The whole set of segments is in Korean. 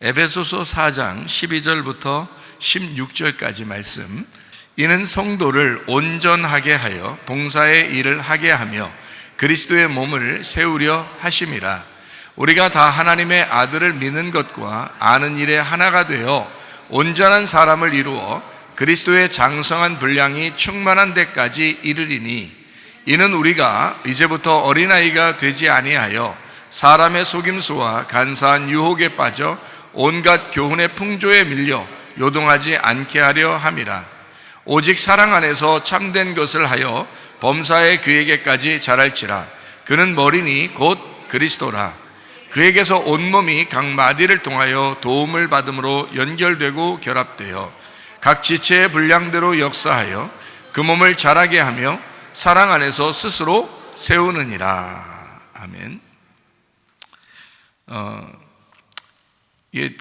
에베소서 4장 12절부터 16절까지 말씀. 이는 성도를 온전하게 하여 봉사의 일을 하게 하며 그리스도의 몸을 세우려 하심이라. 우리가 다 하나님의 아들을 믿는 것과 아는 일에 하나가 되어 온전한 사람을 이루어 그리스도의 장성한 분량이 충만한 데까지 이르리니, 이는 우리가 이제부터 어린아이가 되지 아니하여 사람의 속임수와 간사한 유혹에 빠져 온갖 교훈의 풍조에 밀려 요동하지 않게 하려 함이라. 오직 사랑 안에서 참된 것을 하여 범사에 그에게까지 자랄지라. 그는 머리니 곧 그리스도라. 그에게서 온몸이 각 마디를 통하여 도움을 받음으로 연결되고 결합되어 각 지체의 분량대로 역사하여 그 몸을 자라게 하며 사랑 안에서 스스로 세우느니라. 아멘.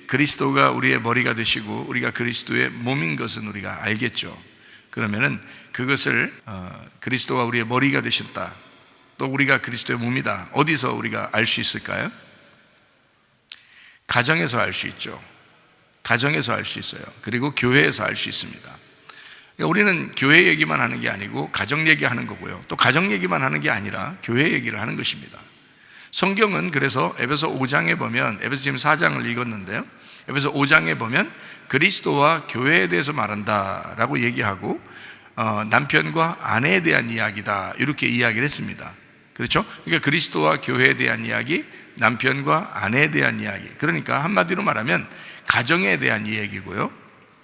그리스도가 우리의 머리가 되시고 우리가 그리스도의 몸인 것은 우리가 알겠죠. 그러면은 그것을 그리스도가 우리의 머리가 되셨다, 또 우리가 그리스도의 몸이다, 어디서 우리가 알 수 있을까요? 가정에서 알 수 있죠. 가정에서 알 수 있어요. 그리고 교회에서 알 수 있습니다. 그러니까 우리는 교회 얘기만 하는 게 아니고 가정 얘기하는 거고요, 또 가정 얘기만 하는 게 아니라 교회 얘기를 하는 것입니다. 성경은 그래서 에베소 5장에 보면, 에베소 지금 4장을 읽었는데요, 에베소 5장에 보면 그리스도와 교회에 대해서 말한다라고 얘기하고 남편과 아내에 대한 이야기다, 이렇게 이야기를 했습니다. 그렇죠? 그러니까 그리스도와 교회에 대한 이야기, 남편과 아내에 대한 이야기. 그러니까 한마디로 말하면 가정에 대한 이야기고요,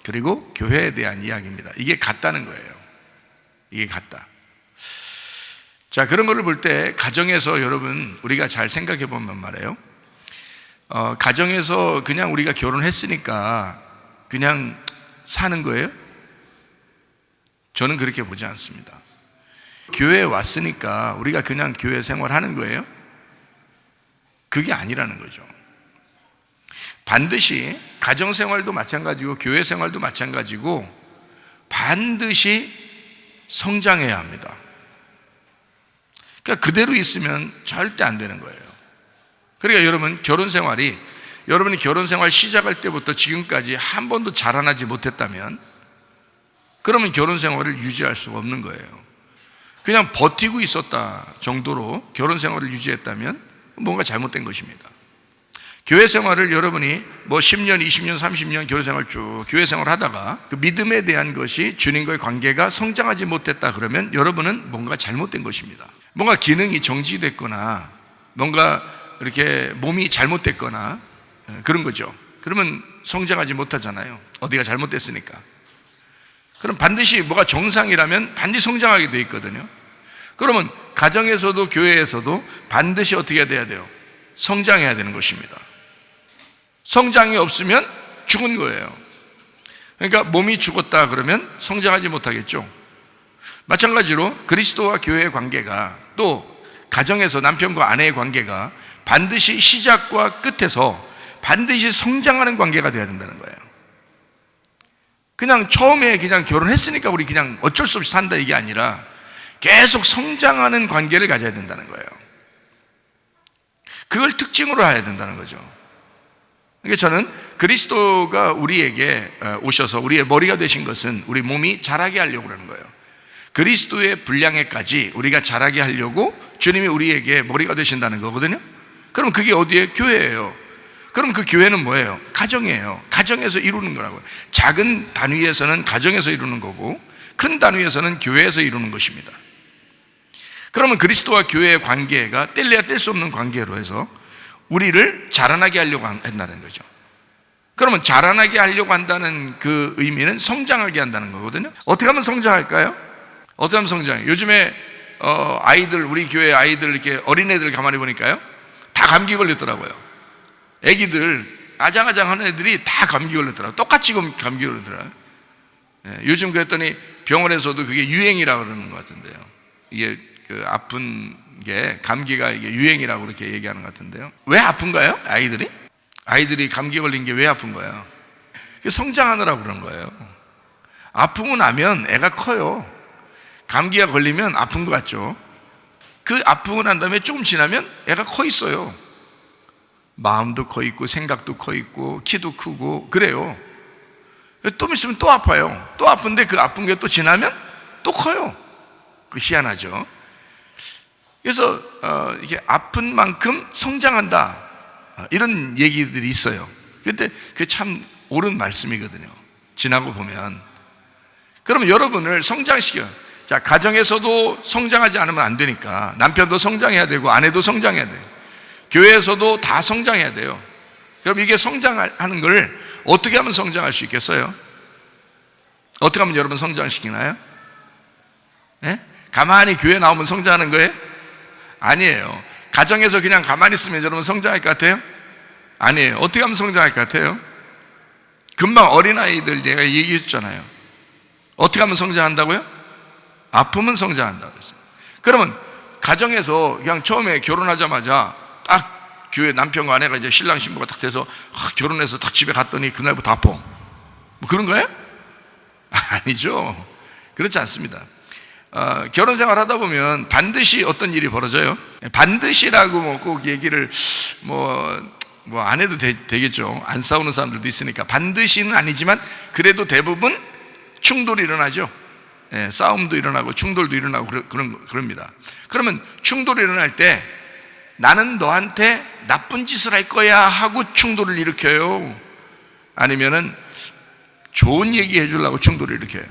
그리고 교회에 대한 이야기입니다. 이게 같다는 거예요. 이게 같다. 자, 그런 거를 볼 때 가정에서 여러분 우리가 잘 생각해 보면 말이에요, 가정에서 그냥 우리가 결혼했으니까 그냥 사는 거예요? 저는 그렇게 보지 않습니다. 교회에 왔으니까 우리가 그냥 교회 생활하는 거예요? 그게 아니라는 거죠. 반드시 가정생활도 마찬가지고 교회 생활도 마찬가지고 반드시 성장해야 합니다. 그러니까 그대로 있으면 절대 안 되는 거예요. 그러니까 여러분 여러분이 결혼 생활 시작할 때부터 지금까지 한 번도 자라나지 못했다면, 그러면 결혼 생활을 유지할 수가 없는 거예요. 그냥 버티고 있었다 정도로 결혼 생활을 유지했다면 뭔가 잘못된 것입니다. 교회 생활을 여러분이 뭐 10년, 20년, 30년 교회 생활 쭉 교회 생활 하다가 그 믿음에 대한 것이 주님과의 관계가 성장하지 못했다 그러면 여러분은 뭔가 잘못된 것입니다. 뭔가 기능이 정지됐거나 뭔가 이렇게 몸이 잘못됐거나 그런 거죠. 그러면 성장하지 못하잖아요. 어디가 잘못됐으니까. 그럼 반드시 뭐가 정상이라면 반드시 성장하게 돼 있거든요. 그러면 가정에서도 교회에서도 반드시 어떻게 돼야 돼요? 성장해야 되는 것입니다. 성장이 없으면 죽은 거예요. 그러니까 몸이 죽었다 그러면 성장하지 못하겠죠. 마찬가지로 그리스도와 교회의 관계가, 또 가정에서 남편과 아내의 관계가 반드시 시작과 끝에서 반드시 성장하는 관계가 되어야 된다는 거예요. 그냥 처음에 그냥 결혼했으니까 우리 그냥 어쩔 수 없이 산다, 이게 아니라 계속 성장하는 관계를 가져야 된다는 거예요. 그걸 특징으로 해야 된다는 거죠. 그러니까 저는 그리스도가 우리에게 오셔서 우리의 머리가 되신 것은 우리 몸이 자라게 하려고 하는 거예요. 그리스도의 분량에까지 우리가 자라게 하려고 주님이 우리에게 머리가 되신다는 거거든요. 그럼 그게 어디에? 교회예요. 그럼 그 교회는 뭐예요? 가정이에요. 가정에서 이루는 거라고요. 작은 단위에서는 가정에서 이루는 거고 큰 단위에서는 교회에서 이루는 것입니다. 그러면 그리스도와 교회의 관계가 뗄래야 뗄 수 없는 관계로 해서 우리를 자라나게 하려고 한다는 거죠. 그러면 자라나게 하려고 한다는 그 의미는 성장하게 한다는 거거든요. 어떻게 하면 성장할까요? 어떻게 하면 성장해요? 요즘에 아이들, 우리 교회 아이들, 이렇게 어린애들 가만히 보니까요, 다 감기 걸렸더라고요. 애기들 아장아장하는 애들이 다 감기 걸렸더라고요. 똑같이 감기 걸렸더라고요. 요즘 그랬더니 병원에서도 그게 유행이라고 그러는 것 같은데요. 이게 그 아픈 게, 감기가 이게 유행이라고 그렇게 얘기하는 것 같은데요. 왜 아픈가요? 아이들이 감기 걸린 게 왜 아픈 거예요? 성장하느라고 그런 거예요. 아프고 나면 애가 커요. 감기가 걸리면 아픈 것 같죠. 그 아프고 난 다음에 조금 지나면 애가 커 있어요. 마음도 커 있고 생각도 커 있고 키도 크고 그래요. 또 있으면 또 아파요. 또 아픈데 그 아픈 게 또 지나면 또 커요. 그 희한하죠. 그래서 이게 아픈 만큼 성장한다, 이런 얘기들이 있어요. 그런데 그게 참 옳은 말씀이거든요. 지나고 보면. 그러면 여러분을 성장시켜요. 자, 가정에서도 성장하지 않으면 안 되니까 남편도 성장해야 되고 아내도 성장해야 돼요. 교회에서도 다 성장해야 돼요. 그럼 이게 성장하는 걸 어떻게 하면 성장할 수 있겠어요? 어떻게 하면 여러분 성장시키나요? 네? 가만히 교회 나오면 성장하는 거예요? 아니에요. 가정에서 그냥 가만히 있으면 여러분 성장할 것 같아요? 아니에요. 어떻게 하면 성장할 것 같아요? 금방 어린아이들 내가 얘기했잖아요. 어떻게 하면 성장한다고요? 아프면 성장한다고 그랬어요. 그러면 가정에서 그냥 처음에 결혼하자마자 딱 교회 남편과 아내가 이제 신랑 신부가 딱 돼서 결혼해서 딱 집에 갔더니 그날부터 아파, 뭐 그런 거예요? 아니죠. 그렇지 않습니다. 결혼 생활 하다 보면 반드시 어떤 일이 벌어져요. 반드시라고 뭐 꼭 얘기를 안 해도 되겠죠. 안 싸우는 사람들도 있으니까. 반드시는 아니지만 그래도 대부분 충돌이 일어나죠. 싸움도 일어나고 충돌도 일어나고 그럽니다. 그러면 충돌이 일어날 때 나는 너한테 나쁜 짓을 할 거야 하고 충돌을 일으켜요? 아니면은 좋은 얘기 해주려고 충돌을 일으켜요?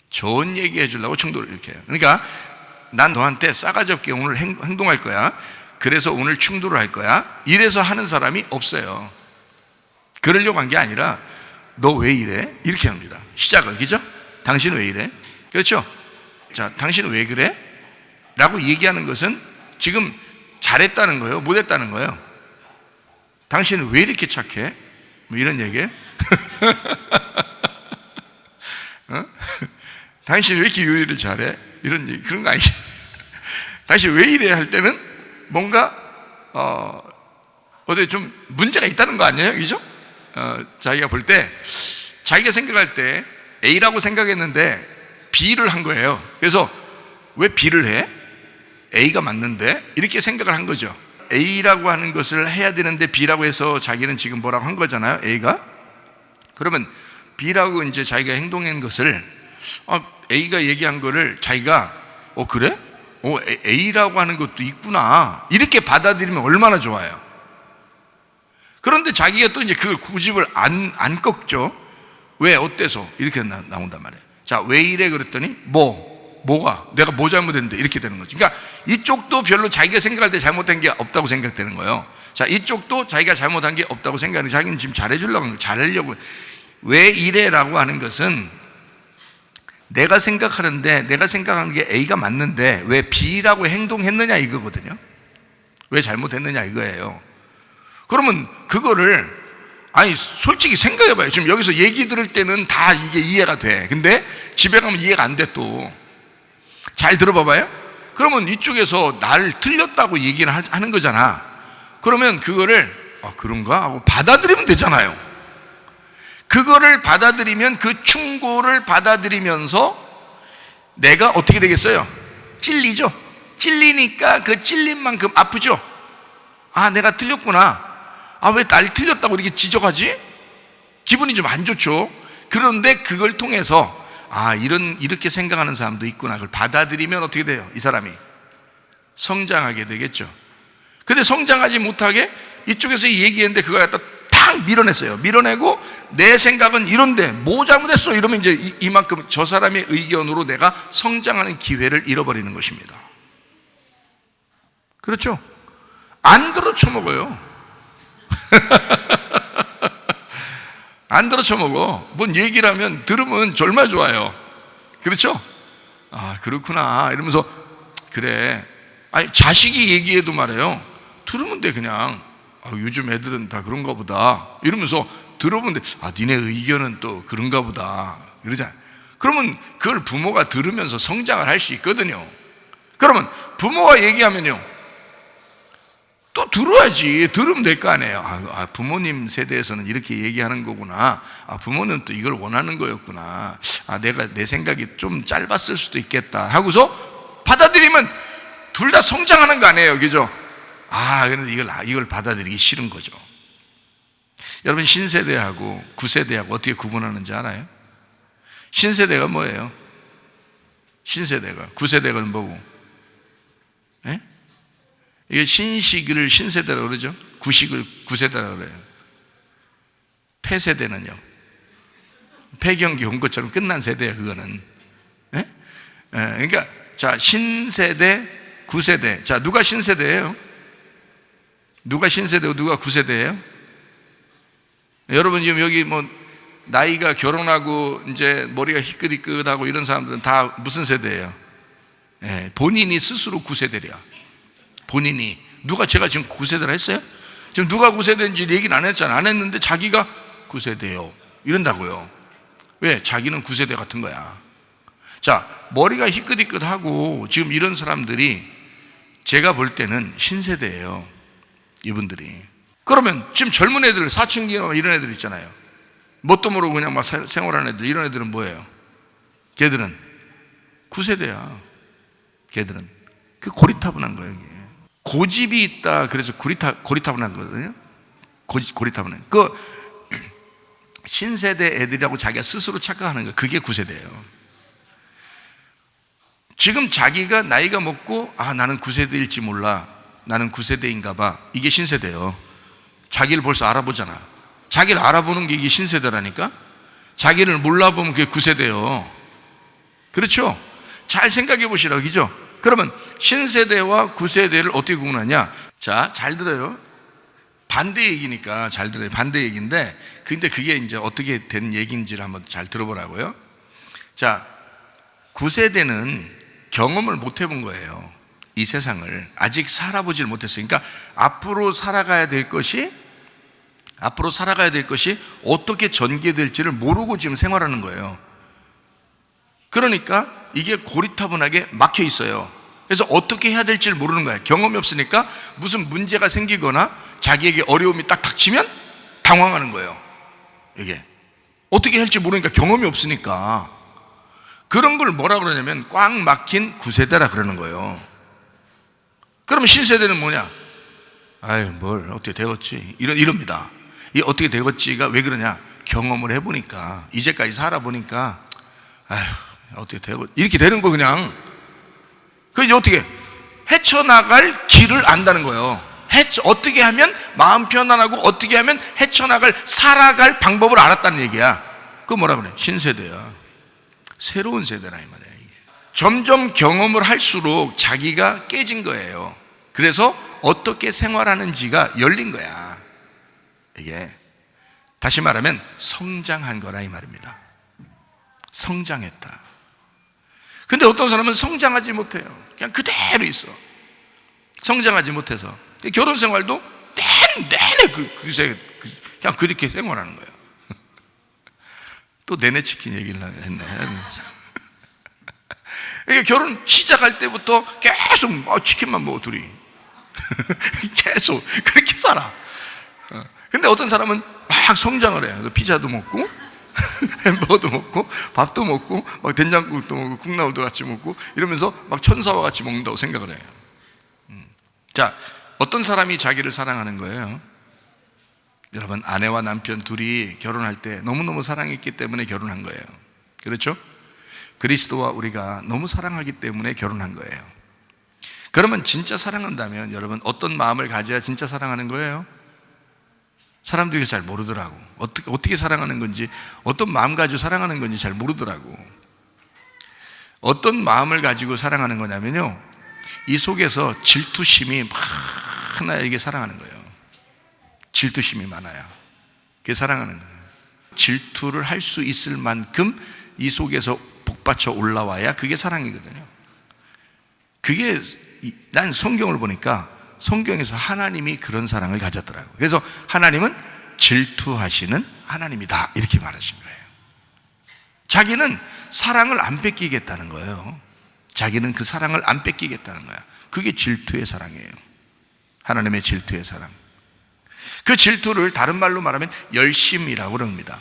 좋은 얘기 해주려고 충돌을 일으켜요. 그러니까 난 너한테 싸가지 없게 오늘 행동할 거야, 그래서 오늘 충돌을 할 거야, 이래서 하는 사람이 없어요. 그러려고 한 게 아니라 너 왜 이래? 이렇게 합니다. 시작을, 그죠? 당신은 왜 이래? 그렇죠? 자, 당신은 왜 그래? 라고 얘기하는 것은 지금 잘했다는 거예요? 못했다는 거예요? 당신은 왜 이렇게 착해? 뭐 이런 얘기예요? 당신 왜 이렇게 요리를 잘해? 이런 얘기, 그런 거 아니죠? 당신 왜 이래? 할 때는 뭔가 어디 좀 문제가 있다는 거 아니에요? 그죠? 자기가 볼 때, 자기가 생각할 때 A라고 생각했는데 B를 한 거예요. 그래서 왜 B를 해? A가 맞는데? 이렇게 생각을 한 거죠. A라고 하는 것을 해야 되는데 B라고 해서 자기는 지금 뭐라고 한 거잖아요, A가. 그러면 B라고 이제 자기가 행동한 것을 A가 얘기한 거를 자기가 그래? A라고 하는 것도 있구나, 이렇게 받아들이면 얼마나 좋아요. 그런데 자기가 또 이제 그걸 고집을 안 꺾죠. 왜? 어때서? 이렇게 나온단 말이에요. 자, 왜 이래? 그랬더니 뭐가? 내가 뭐 잘못했는데? 이렇게 되는 거죠. 그러니까 이쪽도 별로 자기가 생각할 때 잘못된 게 없다고 생각되는 거예요. 자, 이쪽도 자기가 잘못한 게 없다고 생각하는, 자기는 지금 잘하려고. 왜 이래라고 하는 것은 내가 생각하는데, 내가 생각하는 게 A가 맞는데 왜 B라고 행동했느냐 이거거든요. 왜 잘못했느냐 이거예요. 그러면 그거를 솔직히 생각해봐요. 지금 여기서 얘기 들을 때는 다 이게 이해가 돼. 근데 집에 가면 이해가 안 돼. 또 잘 들어봐봐요. 그러면 이쪽에서 날 틀렸다고 얘기를 하는 거잖아. 그러면 그거를 그런가 하고 받아들이면 되잖아요. 그거를 받아들이면, 그 충고를 받아들이면서 내가 어떻게 되겠어요? 찔리죠. 찔리니까 그 찔린 만큼 아프죠. 내가 틀렸구나. 왜 날 틀렸다고 이렇게 지적하지? 기분이 좀 안 좋죠. 그런데 그걸 통해서 이렇게 생각하는 사람도 있구나, 그걸 받아들이면 어떻게 돼요? 이 사람이 성장하게 되겠죠. 근데 성장하지 못하게 이쪽에서 얘기했는데 그걸 갖다 탁 밀어냈어요. 밀어내고 내 생각은 이런데 뭐 잘못했어? 이러면 이제 이만큼 저 사람의 의견으로 내가 성장하는 기회를 잃어버리는 것입니다. 그렇죠? 안 들어 쳐먹어요. 안 들어 쳐먹어. 뭔 얘기를 하면 들으면 얼마나 좋아요. 그렇죠? 그렇구나 이러면서, 그래. 자식이 얘기해도 말해요, 들으면 돼. 그냥 요즘 애들은 다 그런가 보다 이러면서 들어보는데 니네 의견은 또 그런가 보다 그러잖아. 그러면 그걸 부모가 들으면서 성장을 할 수 있거든요. 그러면 부모가 얘기하면요, 또 들어야지. 들으면 될 거 아니에요. 부모님 세대에서는 이렇게 얘기하는 거구나. 부모는 또 이걸 원하는 거였구나. 내가 내 생각이 좀 짧았을 수도 있겠다 하고서 받아들이면 둘 다 성장하는 거 아니에요. 그죠? 근데 이걸 받아들이기 싫은 거죠. 여러분, 신세대하고 구세대하고 어떻게 구분하는지 알아요? 신세대가 뭐예요? 신세대가. 구세대가 뭐고? 예? 이게 신식을 신세대라고 그러죠? 구식을 구세대라고 그래요. 폐세대는요? 폐경기 온 것처럼 끝난 세대예요, 그거는. 예? 그러니까, 자, 신세대, 구세대. 자, 누가 신세대예요? 누가 신세대고 누가 구세대예요? 여러분, 지금 여기 뭐, 나이가 결혼하고 이제 머리가 희끗희끗하고 이런 사람들은 다 무슨 세대예요? 본인이 스스로 구세대랴. 본인이. 제가 지금 구세대라 했어요? 지금 누가 구세대인지 얘기는 안 했잖아. 안 했는데 자기가 구세대요 이런다고요. 왜? 자기는 구세대 같은 거야. 자, 머리가 희끗희끗하고 지금 이런 사람들이 제가 볼 때는 신세대예요, 이분들이. 그러면 지금 젊은 애들, 사춘기나 이런 애들 있잖아요. 뭣도 모르고 그냥 막 생활하는 애들, 이런 애들은 뭐예요? 걔들은 구세대야. 걔들은 그 고리타분한 거예요. 이게 고집이 있다. 그래서 고리타분한 거거든요. 고리타분한 그 신세대 애들이라고 자기가 스스로 착각하는 거, 그게 구세대예요. 지금 자기가 나이가 먹고 나는 구세대일지 몰라, 나는 구세대인가 봐, 이게 신세대예요. 자기를 벌써 알아보잖아. 자기를 알아보는 게 이게 신세대라니까. 자기를 몰라보면 그게 구세대예요. 그렇죠? 잘 생각해 보시라고, 그죠? 그러면 신세대와 구세대를 어떻게 구분하냐? 자, 잘 들어요. 반대 얘기니까 잘 들어요. 반대 얘기인데, 근데 그게 이제 어떻게 된 얘기인지를 한번 잘 들어보라고요. 자, 구세대는 경험을 못 해본 거예요. 이 세상을 아직 살아보질 못했어요. 그러니까 앞으로 살아가야 될 것이 어떻게 전개될지를 모르고 지금 생활하는 거예요. 그러니까 이게 고리타분하게 막혀 있어요. 그래서 어떻게 해야 될지를 모르는 거예요. 경험이 없으니까 무슨 문제가 생기거나 자기에게 어려움이 딱 닥치면 당황하는 거예요. 이게 어떻게 할지 모르니까, 경험이 없으니까. 그런 걸 뭐라 그러냐면 꽉 막힌 구세대라 그러는 거예요. 그러면 신세대는 뭐냐? 뭘 어떻게 되겠지, 이럽니다. 이 어떻게 되겠지가 왜 그러냐? 경험을 해보니까, 이제까지 살아보니까 어떻게 되고 이렇게 되는 거. 그냥 그 이제 어떻게 헤쳐나갈 길을 안다는 거예요. 어떻게 하면 마음 편안하고 어떻게 하면 살아갈 방법을 알았다는 얘기야. 그거 뭐라 그래? 신세대야. 새로운 세대라 이 말이야. 이게 점점 경험을 할수록 자기가 깨진 거예요. 그래서 어떻게 생활하는지가 열린 거야. 이게 다시 말하면 성장한 거라 이 말입니다. 성장했다. 근데 어떤 사람은 성장하지 못해요. 그냥 그대로 있어. 성장하지 못해서 결혼 생활도 내내 그냥 그렇게 생활하는 거예요. 또 내내 치킨 얘기를 했네. 그러니까 결혼 시작할 때부터 계속 치킨만 먹어, 둘이. 계속 그렇게 살아. 근데 어떤 사람은 막 성장을 해요. 피자도 먹고 햄버거도 먹고 밥도 먹고 막 된장국도 먹고 콩나물도 같이 먹고 이러면서 막 천사와 같이 먹는다고 생각을 해요. 자, 어떤 사람이 자기를 사랑하는 거예요? 여러분, 아내와 남편 둘이 결혼할 때 너무너무 사랑했기 때문에 결혼한 거예요. 그렇죠? 그리스도와 우리가 너무 사랑하기 때문에 결혼한 거예요. 그러면 진짜 사랑한다면 여러분, 어떤 마음을 가져야 진짜 사랑하는 거예요? 사람들이 잘 모르더라고. 어떻게 사랑하는 건지, 어떤 마음 가지고 사랑하는 건지 잘 모르더라고. 어떤 마음을 가지고 사랑하는 거냐면요, 이 속에서 질투심이 많아야 사랑하는 거예요. 질투심이 많아야 그게 사랑하는 거예요. 질투를 할 수 있을 만큼 이 속에서 복받쳐 올라와야 그게 사랑이거든요. 그게, 난 성경을 보니까 성경에서 하나님이 그런 사랑을 가졌더라고요. 그래서 하나님은 질투하시는 하나님이다, 이렇게 말하신 거예요. 자기는 사랑을 안 뺏기겠다는 거예요. 자기는 그 사랑을 안 뺏기겠다는 거야. 그게 질투의 사랑이에요. 하나님의 질투의 사랑. 그 질투를 다른 말로 말하면 열심이라고 합니다.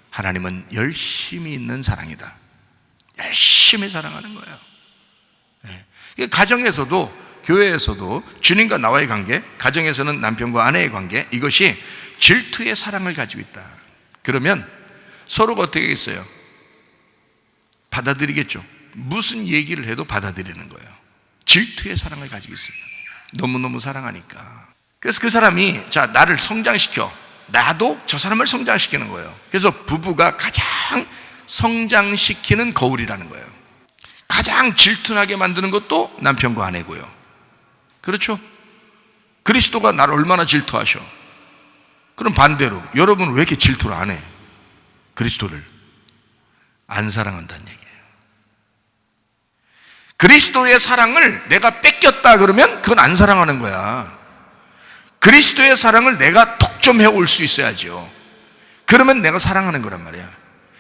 하나님은 열심이 있는 사랑이다. 열심히 사랑하는 거예요. 가정에서도 교회에서도 주님과 나와의 관계, 가정에서는 남편과 아내의 관계, 이것이 질투의 사랑을 가지고 있다. 그러면 서로가 어떻게 하겠어요? 받아들이겠죠. 무슨 얘기를 해도 받아들이는 거예요. 질투의 사랑을 가지고 있습니다. 너무너무 사랑하니까. 그래서 그 사람이 자, 나를 성장시켜, 나도 저 사람을 성장시키는 거예요. 그래서 부부가 가장 성장시키는 거울이라는 거예요. 가장 질투나게 만드는 것도 남편과 아내고요. 그렇죠? 그리스도가 나를 얼마나 질투하셔. 그럼 반대로 여러분은 왜 이렇게 질투를 안 해? 그리스도를 안 사랑한다는 얘기예요. 그리스도의 사랑을 내가 뺏겼다 그러면 그건 안 사랑하는 거야. 그리스도의 사랑을 내가 독점해 올 수 있어야죠. 그러면 내가 사랑하는 거란 말이야.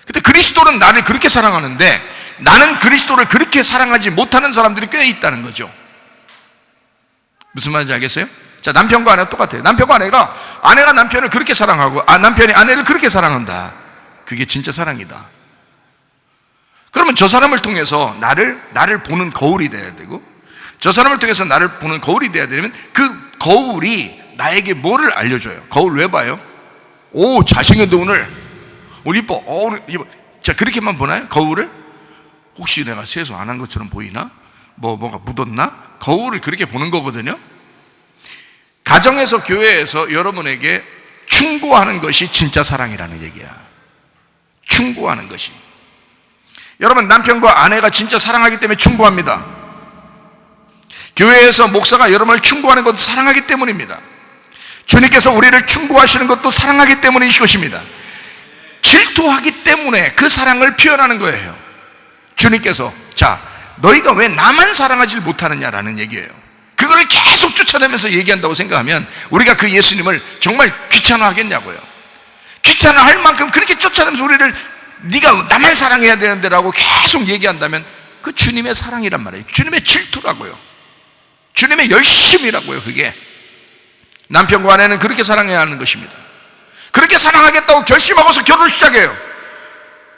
근데 그리스도는 나를 그렇게 사랑하는데 나는 그리스도를 그렇게 사랑하지 못하는 사람들이 꽤 있다는 거죠. 무슨 말인지 알겠어요? 자, 남편과 아내가 똑같아요. 남편과 아내가 남편을 그렇게 사랑하고 남편이 아내를 그렇게 사랑한다. 그게 진짜 사랑이다. 그러면 저 사람을 통해서 나를 보는 거울이 돼야 되고, 저 사람을 통해서 나를 보는 거울이 돼야 되면 그 거울이 나에게 뭐를 알려줘요? 거울 왜 봐요? 오, 잘생겼는데 오늘 이뻐. 오늘 이뻐. 자, 그렇게만 보나요? 거울을? 혹시 내가 세수 안 한 것처럼 보이나? 뭐가 묻었나? 거울을 그렇게 보는 거거든요. 가정에서, 교회에서 여러분에게 충고하는 것이 진짜 사랑이라는 얘기야. 충고하는 것이. 여러분, 남편과 아내가 진짜 사랑하기 때문에 충고합니다. 교회에서 목사가 여러분을 충고하는 것도 사랑하기 때문입니다. 주님께서 우리를 충고하시는 것도 사랑하기 때문일 것입니다. 질투하기 때문에 그 사랑을 표현하는 거예요. 주님께서 자, 너희가 왜 나만 사랑하지 못하느냐라는 얘기예요. 그걸 계속 쫓아내면서 얘기한다고 생각하면 우리가 그 예수님을 정말 귀찮아하겠냐고요. 귀찮아할 만큼 그렇게 쫓아내면서 우리를 네가 나만 사랑해야 되는데 라고 계속 얘기한다면 그 주님의 사랑이란 말이에요. 주님의 질투라고요. 주님의 열심이라고요. 그게 남편과 아내는 그렇게 사랑해야 하는 것입니다. 그렇게 사랑하겠다고 결심하고서 결혼을 시작해요.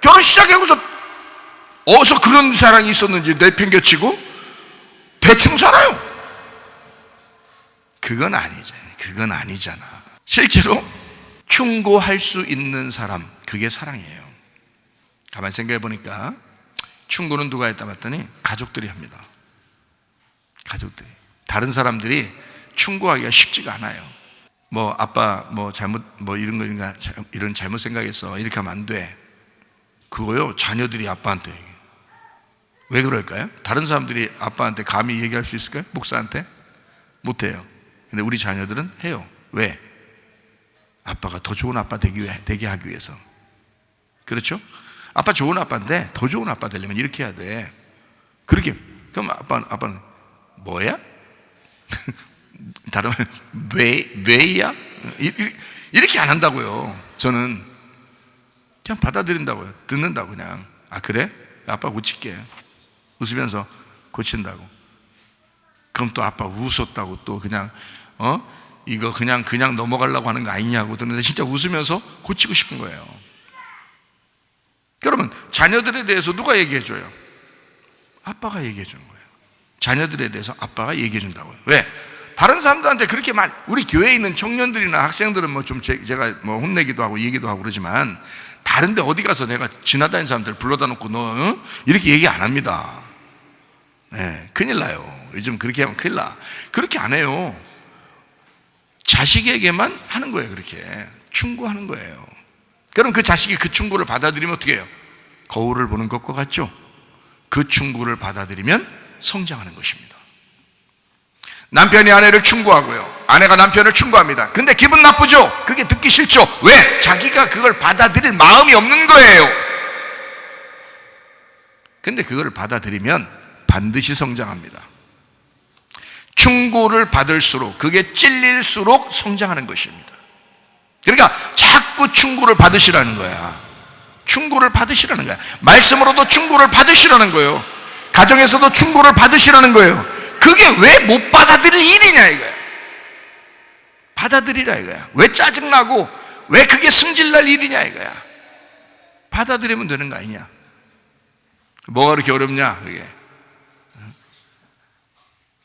결혼 시작하고서 어디서 그런 사랑이 있었는지 내팽개치고 대충 살아요. 그건 아니잖아. 실제로 충고할 수 있는 사람, 그게 사랑이에요. 가만히 생각해 보니까 충고는 누가 했다 봤더니 가족들이 합니다. 가족들이. 다른 사람들이 충고하기가 쉽지가 않아요. 아빠 잘못 이런 잘못 생각했어. 이렇게 하면 안 돼. 그거요, 자녀들이 아빠한테 얘기해요. 왜 그럴까요? 다른 사람들이 아빠한테 감히 얘기할 수 있을까요? 목사한테? 못해요. 근데 우리 자녀들은 해요. 왜? 아빠가 더 좋은 아빠 되게 하기 위해서. 그렇죠? 아빠 좋은 아빠인데 더 좋은 아빠 되려면 이렇게 해야 돼. 그렇게. 그럼 아빠는 뭐야? 다른 왜야? 이렇게 안 한다고요. 저는 그냥 받아들인다고요. 듣는다고 그냥. 아, 그래? 아빠 고칠게. 웃으면서 고친다고. 그럼 또 아빠 웃었다고 또 그냥 이거 그냥 넘어가려고 하는 거 아니냐고. 근데 진짜 웃으면서 고치고 싶은 거예요. 그러면 자녀들에 대해서 누가 얘기해 줘요? 아빠가 얘기해 주는 거예요. 자녀들에 대해서 아빠가 얘기해 준다고요. 왜? 다른 사람들한테 그렇게 우리 교회에 있는 청년들이나 학생들은 제가 혼내기도 하고 얘기도 하고 그러지만 다른데 어디 가서 내가 지나다니는 사람들 불러다 놓고 너 이렇게 얘기 안 합니다. 네, 큰일 나요. 요즘 그렇게 하면 큰일 나. 그렇게 안 해요. 자식에게만 하는 거예요. 그렇게 충고하는 거예요. 그럼 그 자식이 그 충고를 받아들이면 어떻게 해요? 거울을 보는 것과 같죠? 그 충고를 받아들이면 성장하는 것입니다. 남편이 아내를 충고하고요, 아내가 남편을 충고합니다. 근데 기분 나쁘죠? 그게 듣기 싫죠? 왜? 자기가 그걸 받아들일 마음이 없는 거예요. 근데 그걸 받아들이면 반드시 성장합니다. 충고를 받을수록, 그게 찔릴수록 성장하는 것입니다. 그러니까 자꾸 충고를 받으시라는 거야. 충고를 받으시라는 거야. 말씀으로도 충고를 받으시라는 거예요. 가정에서도 충고를 받으시라는 거예요. 그게 왜 못 받아들일 일이냐 이거야. 받아들이라 이거야. 왜 짜증나고 왜 그게 승질날 일이냐 이거야. 받아들이면 되는 거 아니냐. 뭐가 그렇게 어렵냐 그게.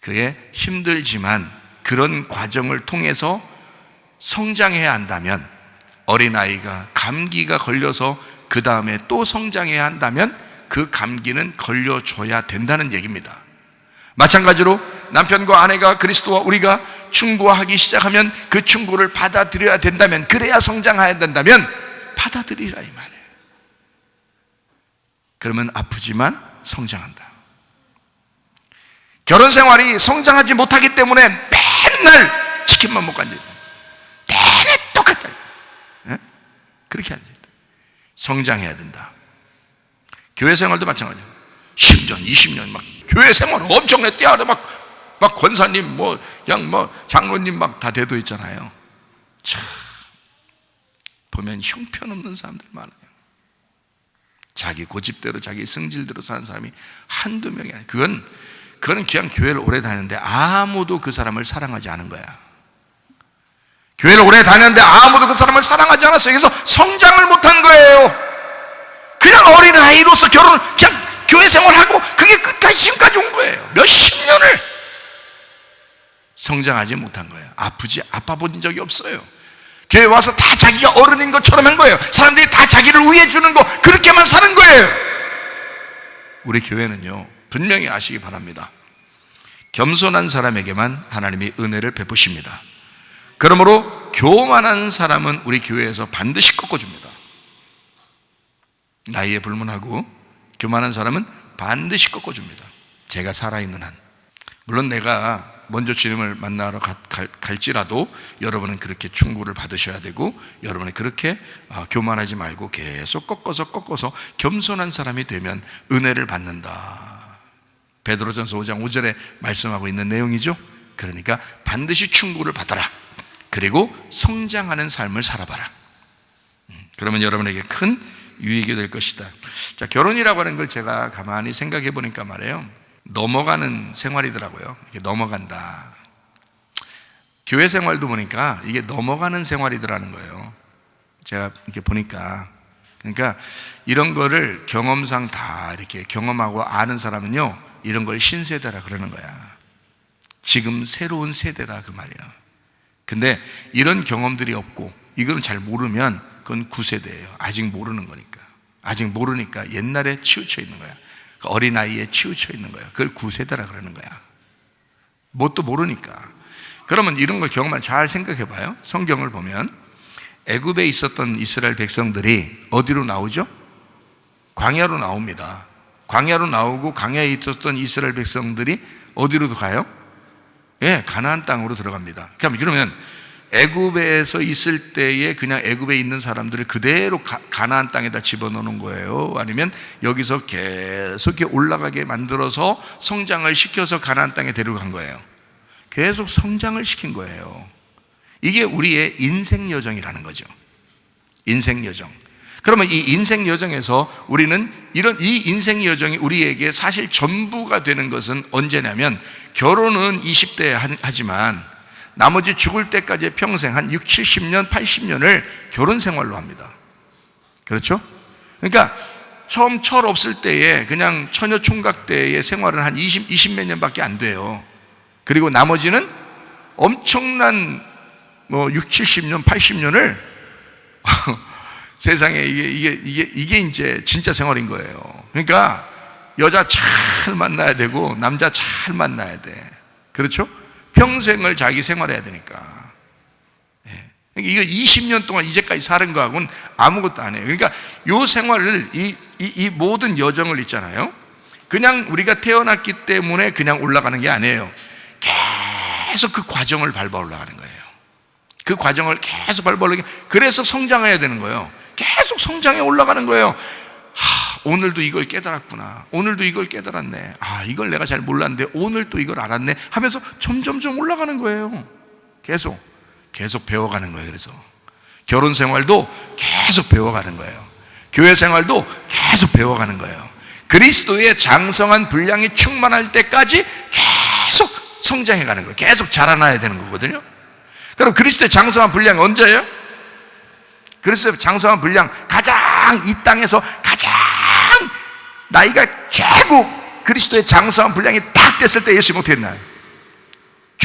그의 힘들지만 그런 과정을 통해서 성장해야 한다면, 어린아이가 감기가 걸려서 그 다음에 또 성장해야 한다면 그 감기는 걸려줘야 된다는 얘기입니다. 마찬가지로 남편과 아내가 그리스도와 우리가 충고하기 시작하면 그 충고를 받아들여야 된다면, 그래야 성장해야 된다면 받아들이라 이 말이에요. 그러면 아프지만 성장한다. 결혼 생활이 성장하지 못하기 때문에 맨날 치킨만 먹고 앉아있다. 내내 똑같다. 네? 그렇게 앉아있다. 성장해야 된다. 교회 생활도 마찬가지예요. 10년, 20년 막 교회 생활 엄청나게 뛰어야 막 권사님, 그냥 장로님 막 다 대도 있잖아요. 참, 보면 형편없는 사람들 많아요. 자기 고집대로, 자기 성질대로 사는 사람이 한두 명이 아니에요. 그건 그냥 교회를 오래 다녔는데 아무도 그 사람을 사랑하지 않은 거야. 교회를 오래 다녔는데 아무도 그 사람을 사랑하지 않았어요. 그래서 성장을 못한 거예요. 그냥 어린아이로서 그냥 교회 생활하고 그게 끝까지 지금까지 온 거예요. 몇십 년을 성장하지 못한 거예요. 아파 본 적이 없어요. 교회 와서 다 자기가 어른인 것처럼 한 거예요. 사람들이 다 자기를 위해 주는 거, 그렇게만 사는 거예요. 우리 교회는요, 분명히 아시기 바랍니다. 겸손한 사람에게만 하나님이 은혜를 베푸십니다. 그러므로 교만한 사람은 우리 교회에서 반드시 꺾어줍니다. 나이에 불문하고 교만한 사람은 반드시 꺾어줍니다. 제가 살아있는 한. 물론 내가 먼저 주님을 만나러 갈지라도 여러분은 그렇게 충고를 받으셔야 되고, 여러분은 그렇게 교만하지 말고 계속 꺾어서 겸손한 사람이 되면 은혜를 받는다. 베드로전서 5장 5절에 말씀하고 있는 내용이죠. 그러니까 반드시 충고를 받아라. 그리고 성장하는 삶을 살아봐라. 그러면 여러분에게 큰 유익이 될 것이다. 자, 결혼이라고 하는 걸 제가 가만히 생각해 보니까 말이에요, 넘어가는 생활이더라고요. 이게 넘어간다. 교회 생활도 보니까 이게 넘어가는 생활이더라는 거예요. 제가 이렇게 보니까. 그러니까 이런 거를 경험상 다 이렇게 경험하고 아는 사람은요, 이런 걸 신세대라 그러는 거야. 지금 새로운 세대다 그 말이야. 근데 이런 경험들이 없고 이걸 잘 모르면 그건 구세대예요. 아직 모르는 거니까. 아직 모르니까 옛날에 치우쳐 있는 거야. 어린아이에 치우쳐 있는 거야. 그걸 구세대라 그러는 거야. 뭣도 모르니까. 그러면 이런 걸 경험을 잘 생각해 봐요. 성경을 보면 애굽에 있었던 이스라엘 백성들이 어디로 나오죠? 광야로 나옵니다. 광야로 나오고 광야에 있었던 이스라엘 백성들이 어디로 가요? 예, 가나안 땅으로 들어갑니다. 그러면 애굽에서 있을 때에 그냥 애굽에 있는 사람들을 그대로 가나안 땅에다 집어넣는 거예요? 아니면 여기서 계속 이렇게 올라가게 만들어서 성장을 시켜서 가나안 땅에 데려간 거예요? 계속 성장을 시킨 거예요. 이게 우리의 인생 여정이라는 거죠. 인생 여정. 그러면 이 인생 여정에서 우리는 이 인생 여정이 우리에게 사실 전부가 되는 것은 언제냐면, 결혼은 20대에 하지만 나머지 죽을 때까지의 평생 한 6, 70년, 80년을 결혼 생활로 합니다. 그렇죠? 그러니까 처음 철 없을 때에 그냥 처녀 총각 때의 생활은 한 20몇 년밖에 안 돼요. 그리고 나머지는 엄청난 6, 70년, 80년을 세상에 이게 이제 진짜 생활인 거예요. 그러니까 여자 잘 만나야 되고 남자 잘 만나야 돼. 그렇죠? 평생을 자기 생활해야 되니까. 이거 20년 동안 이제까지 사는 거하고는 아무것도 안 해요. 그러니까 이 생활을, 이 모든 여정을 있잖아요, 그냥 우리가 태어났기 때문에 그냥 올라가는 게 아니에요. 계속 그 과정을 밟아 올라가는 거예요. 그 과정을 계속 밟아 올라가는, 그래서 성장해야 되는 거예요. 계속 성장해 올라가는 거예요. 오늘도 이걸 깨달았구나. 오늘도 이걸 깨달았네. 이걸 내가 잘 몰랐는데 오늘 또 이걸 알았네 하면서 점점점 올라가는 거예요. 계속 배워가는 거예요. 그래서 결혼 생활도 계속 배워가는 거예요. 교회 생활도 계속 배워가는 거예요. 그리스도의 장성한 분량이 충만할 때까지 계속 성장해 가는 거예요. 계속 자라나야 되는 거거든요. 그럼 그리스도의 장성한 분량이 언제예요? 그리스도의 장성한 분량, 가장 이 땅에서 가장 나이가 최고 그리스도의 장성한 분량이 딱 됐을 때 예수님 어떻게 했나요?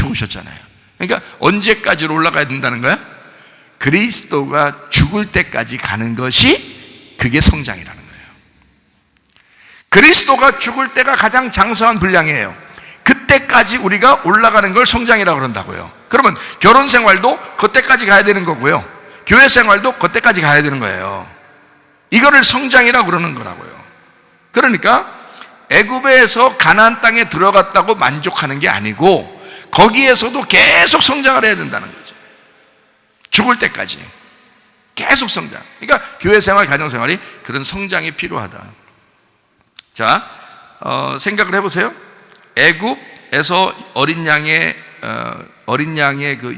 죽으셨잖아요. 그러니까 언제까지 올라가야 된다는 거야? 그리스도가 죽을 때까지 가는 것이 그게 성장이라는 거예요. 그리스도가 죽을 때가 가장 장성한 분량이에요. 그때까지 우리가 올라가는 걸 성장이라고 그런다고요. 그러면 결혼 생활도 그때까지 가야 되는 거고요, 교회 생활도 그때까지 가야 되는 거예요. 이거를 성장이라고 그러는 거라고요. 그러니까 애굽에서 가나안 땅에 들어갔다고 만족하는 게 아니고 거기에서도 계속 성장을 해야 된다는 거죠. 죽을 때까지 계속 성장. 그러니까 교회 생활, 가정 생활이 그런 성장이 필요하다. 자, 생각을 해보세요. 애굽에서 어린 양의 그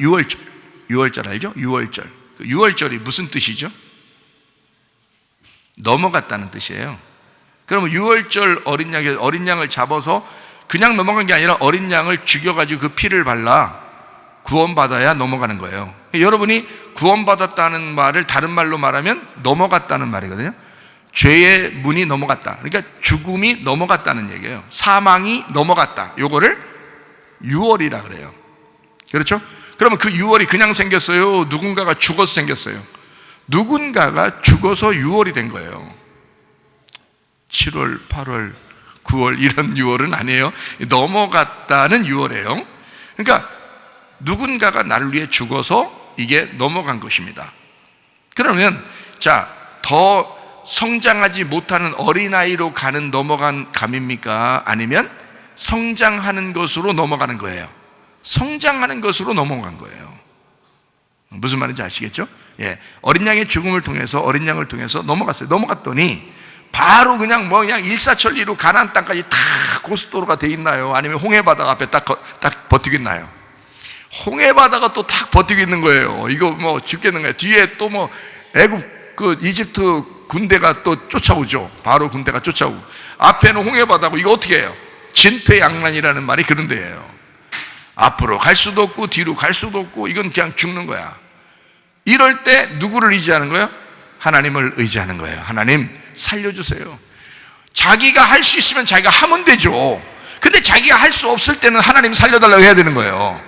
유월절 알죠? 유월절. 그 유월절이 무슨 뜻이죠? 넘어갔다는 뜻이에요. 그러면 유월절 어린 양을 잡아서 그냥 넘어간 게 아니라 어린 양을 죽여가지고 그 피를 발라 구원받아야 넘어가는 거예요. 여러분이 구원받았다는 말을 다른 말로 말하면 넘어갔다는 말이거든요. 죄의 문이 넘어갔다. 그러니까 죽음이 넘어갔다는 얘기예요. 사망이 넘어갔다. 요거를 유월이라 그래요. 그렇죠? 그러면 그 유월이 그냥 생겼어요? 누군가가 죽어서 생겼어요? 누군가가 죽어서 유월이 된 거예요. 7월, 8월, 9월 이런 유월은 아니에요. 넘어갔다는 유월이에요. 그러니까 누군가가 나를 위해 죽어서 이게 넘어간 것입니다. 그러면 자, 더 성장하지 못하는 어린아이로 가는 넘어간 감입니까? 아니면 성장하는 것으로 넘어가는 거예요? 성장하는 것으로 넘어간 거예요. 무슨 말인지 아시겠죠? 예, 어린 양의 죽음을 통해서, 어린 양을 통해서 넘어갔어요. 넘어갔더니 바로 그냥 일사천리로 가나안 땅까지 다 고속도로가 돼 있나요? 아니면 홍해바다 앞에 딱 버티고 있나요? 홍해바다가 또 딱 버티고 있는 거예요. 이거 죽겠는 거예요. 뒤에 또 애굽 이집트 군대가 또 쫓아오죠. 바로 군대가 쫓아오고 앞에는 홍해바다고, 이거 어떻게 해요? 진퇴양난이라는 말이 그런 데예요. 앞으로 갈 수도 없고 뒤로 갈 수도 없고, 이건 그냥 죽는 거야. 이럴 때 누구를 의지하는 거예요? 하나님을 의지하는 거예요. 하나님 살려주세요. 자기가 할 수 있으면 자기가 하면 되죠. 근데 자기가 할 수 없을 때는 하나님 살려달라고 해야 되는 거예요.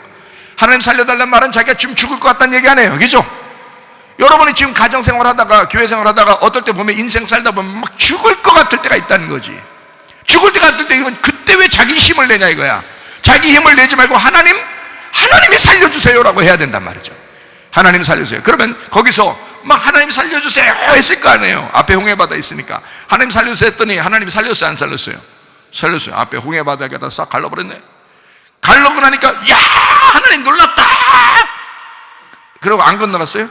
하나님 살려달라는 말은 자기가 지금 죽을 것 같다는 얘기 아니에요. 그죠? 여러분이 지금 가정생활 하다가, 교회 생활 하다가 어떨 때 보면, 인생 살다 보면 막 죽을 것 같을 때가 있다는 거지. 죽을 때 같을 때, 이건 그때 왜 자기 힘을 내냐 이거야. 자기 힘을 내지 말고 하나님이 살려주세요라고 해야 된단 말이죠. 하나님 살려주세요. 그러면 거기서 막 하나님 살려주세요 했을 거 아니에요. 앞에 홍해바다 있으니까. 하나님 살려주세요 했더니 하나님이 살렸어요, 안 살렸어요? 살렸어요. 앞에 홍해바다에다 싹 갈라버렸네. 갈라고 나니까 야, 하나님 놀랐다. 그러고 안 건너갔어요?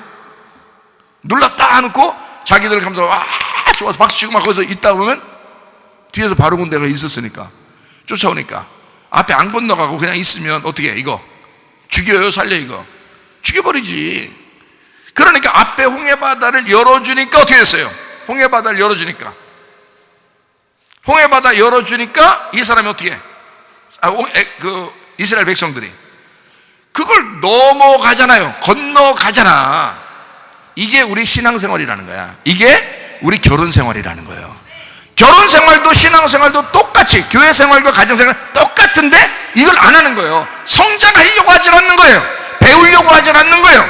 놀랐다 하놓고 자기들 가면서 와 좋아서 박수 치고 막 거기서 있다 보면 뒤에서 바로 군대가 있었으니까 쫓아오니까 앞에 안 건너가고 그냥 있으면 어떻게 해? 이거 죽여요, 살려? 이거 죽여버리지. 그러니까 앞에 홍해바다를 열어주니까 어떻게 됐어요? 홍해바다를 열어주니까 이 사람이 어떻게 해? 이스라엘 백성들이 그걸 넘어가잖아요. 건너가잖아. 이게 우리 신앙생활이라는 거야. 이게 우리 결혼생활이라는 거예요. 결혼생활도 신앙생활도 똑같이, 교회생활과 가정생활 똑같은데 이걸 안 하는 거예요. 성장하려고 하지 않는 거예요. 배우려고 하지 않는 거예요.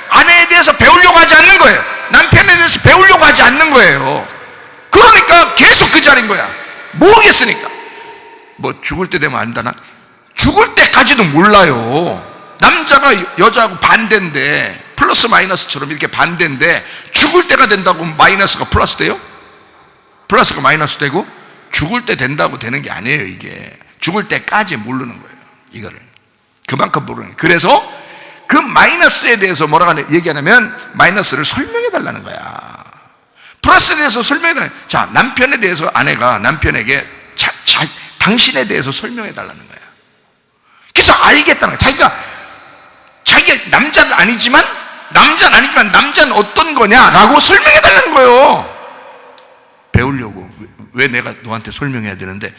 아내에 대해서 배우려고 하지 않는 거예요. 남편에 대해서 배우려고 하지 않는 거예요. 그러니까 계속 그 자리인 거야. 모르겠으니까. 죽을 때 되면 안다나? 죽을 때까지도 몰라요. 남자가 여자하고 반대인데, 플러스 마이너스처럼 이렇게 반대인데 죽을 때가 된다고 마이너스가 플러스 돼요? 플러스가 마이너스 되고 죽을 때 된다고 되는 게 아니에요. 이게 죽을 때까지 모르는 거예요. 이거를 그만큼 모르는 거예요. 그래서 그 마이너스에 대해서 뭐라고 얘기하냐면 마이너스를 설명해 달라는 거야. 플러스에 대해서 설명해 달라는 거야. 자, 남편에 대해서 아내가 남편에게 당신에 대해서 설명해 달라는 거야. 그래서 알겠다는 거야. 자기가 남자는 아니지만 남자는 어떤 거냐라고 설명해 달라는 거예요. 배우려고. 왜 내가 너한테 설명해야 되는데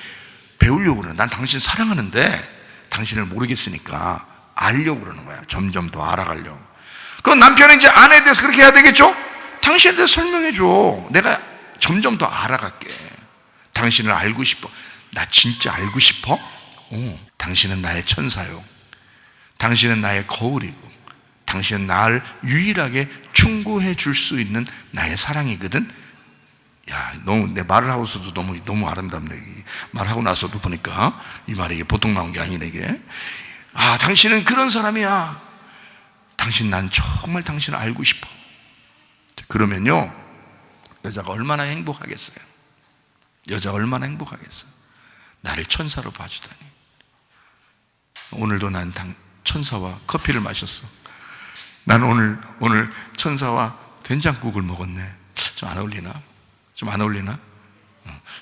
배우려고 그래. 난 당신 사랑하는데 당신을 모르겠으니까 알려고 그러는 거야. 점점 더 알아가려고. 그럼 남편은 이제 아내에 대해서 그렇게 해야 되겠죠? 당신에 대해서 설명해줘. 내가 점점 더 알아갈게. 당신을 알고 싶어. 나 진짜 알고 싶어? 당신은 나의 천사요. 당신은 나의 거울이고 당신은 나를 유일하게 충고해 줄 수 있는 나의 사랑이거든. 야, 너무 내 말을 하고서도 너무 아름답네. 말하고 나서도 보니까 이 말이 보통 나온 게 아니네 이게. 아, 당신은 그런 사람이야. 난 정말 당신을 알고 싶어. 그러면요, 여자가 얼마나 행복하겠어요. 여자가 얼마나 행복하겠어요. 나를 천사로 봐주다니. 오늘도 난 천사와 커피를 마셨어. 난 오늘 천사와 된장국을 먹었네. 좀 안 어울리나?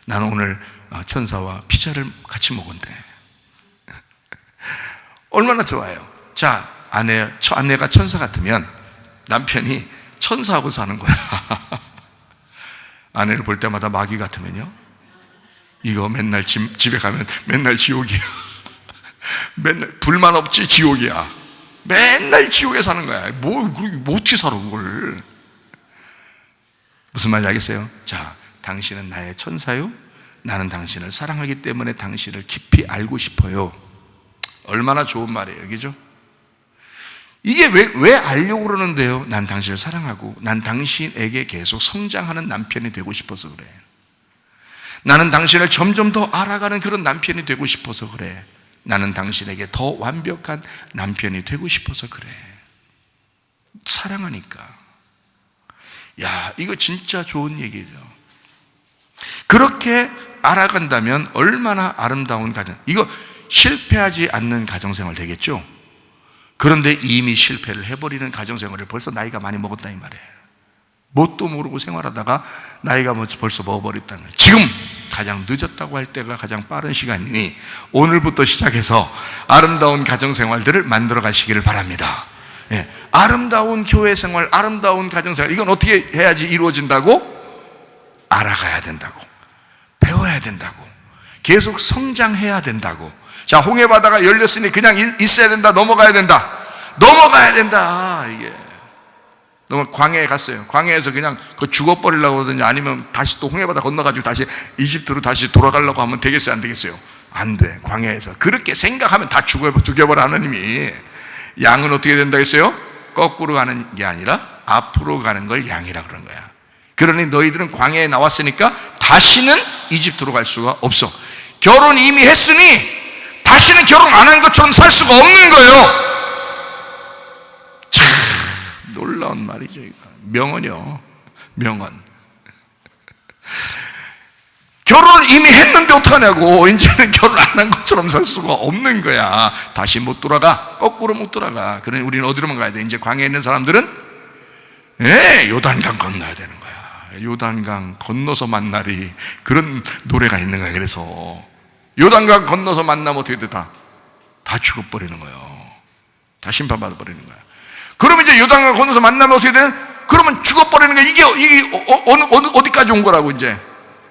나는 오늘 천사와 피자를 같이 먹었네. 얼마나 좋아요. 자, 아내가 천사 같으면 남편이 천사하고 사는 거야. 아내를 볼 때마다 마귀 같으면요, 이거 맨날 집에 가면 맨날 지옥이야. 맨날 불만 없지 지옥이야. 맨날 지옥에 사는 거야. 뭐 어떻게 살아 그걸. 무슨 말인지 알겠어요? 자, 당신은 나의 천사요, 나는 당신을 사랑하기 때문에 당신을 깊이 알고 싶어요. 얼마나 좋은 말이에요, 그죠? 이게 왜 알려고 그러는데요? 난 당신을 사랑하고 난 당신에게 계속 성장하는 남편이 되고 싶어서 그래. 나는 당신을 점점 더 알아가는 그런 남편이 되고 싶어서 그래. 나는 당신에게 더 완벽한 남편이 되고 싶어서 그래. 사랑하니까. 야, 이거 진짜 좋은 얘기죠. 그렇게 알아간다면 얼마나 아름다운 가정. 이거 실패하지 않는 가정생활 되겠죠? 그런데 이미 실패를 해버리는 가정생활을 벌써 나이가 많이 먹었다 이 말이에요. 뭣도 모르고 생활하다가 나이가 벌써 먹어버렸다는 거예요. 지금 가장 늦었다고 할 때가 가장 빠른 시간이니 오늘부터 시작해서 아름다운 가정생활들을 만들어 가시기를 바랍니다. 예, 아름다운 교회생활, 아름다운 가정생활, 이건 어떻게 해야지 이루어진다고? 알아가야 된다고, 배워야 된다고, 계속 성장해야 된다고. 자, 홍해바다가 열렸으니 그냥 있어야 된다, 넘어가야 된다. 이게 너무 광야에 갔어요. 광야에서 그냥 죽어버리려고 하든지 아니면 다시 또 홍해바다 건너가지고 다시 이집트로 다시 돌아가려고 하면 되겠어요, 안 되겠어요? 안 돼. 광야에서 그렇게 생각하면 다 죽여버려. 하나님이. 양은 어떻게 된다 했어요? 거꾸로 가는 게 아니라 앞으로 가는 걸 양이라 그런 거야. 그러니 너희들은 광야에 나왔으니까 다시는 이집트로 갈 수가 없어. 결혼 이미 했으니 다시는 결혼 안 한 것처럼 살 수가 없는 거예요. 참 놀라운 말이죠. 이거. 명언이요, 명언. 결혼을 이미 했는데 어떡하냐고. 이제는 결혼 안 한 것처럼 살 수가 없는 거야. 다시 못 돌아가. 거꾸로 못 돌아가. 그러니 우리는 어디로만 가야 돼? 이제 광야에 있는 사람들은 요단강 건너야 되는 거야. 요단강 건너서 만나리. 그런 노래가 있는 거야. 그래서 요단강 건너서 만나면 어떻게 돼? 다 죽어버리는 거예요. 다 심판받아 버리는 거야. 그러면 이제 요단강 건너서 만나면 어떻게 되는? 그러면 죽어버리는 거야. 이게 어디까지 온 거라고 이제?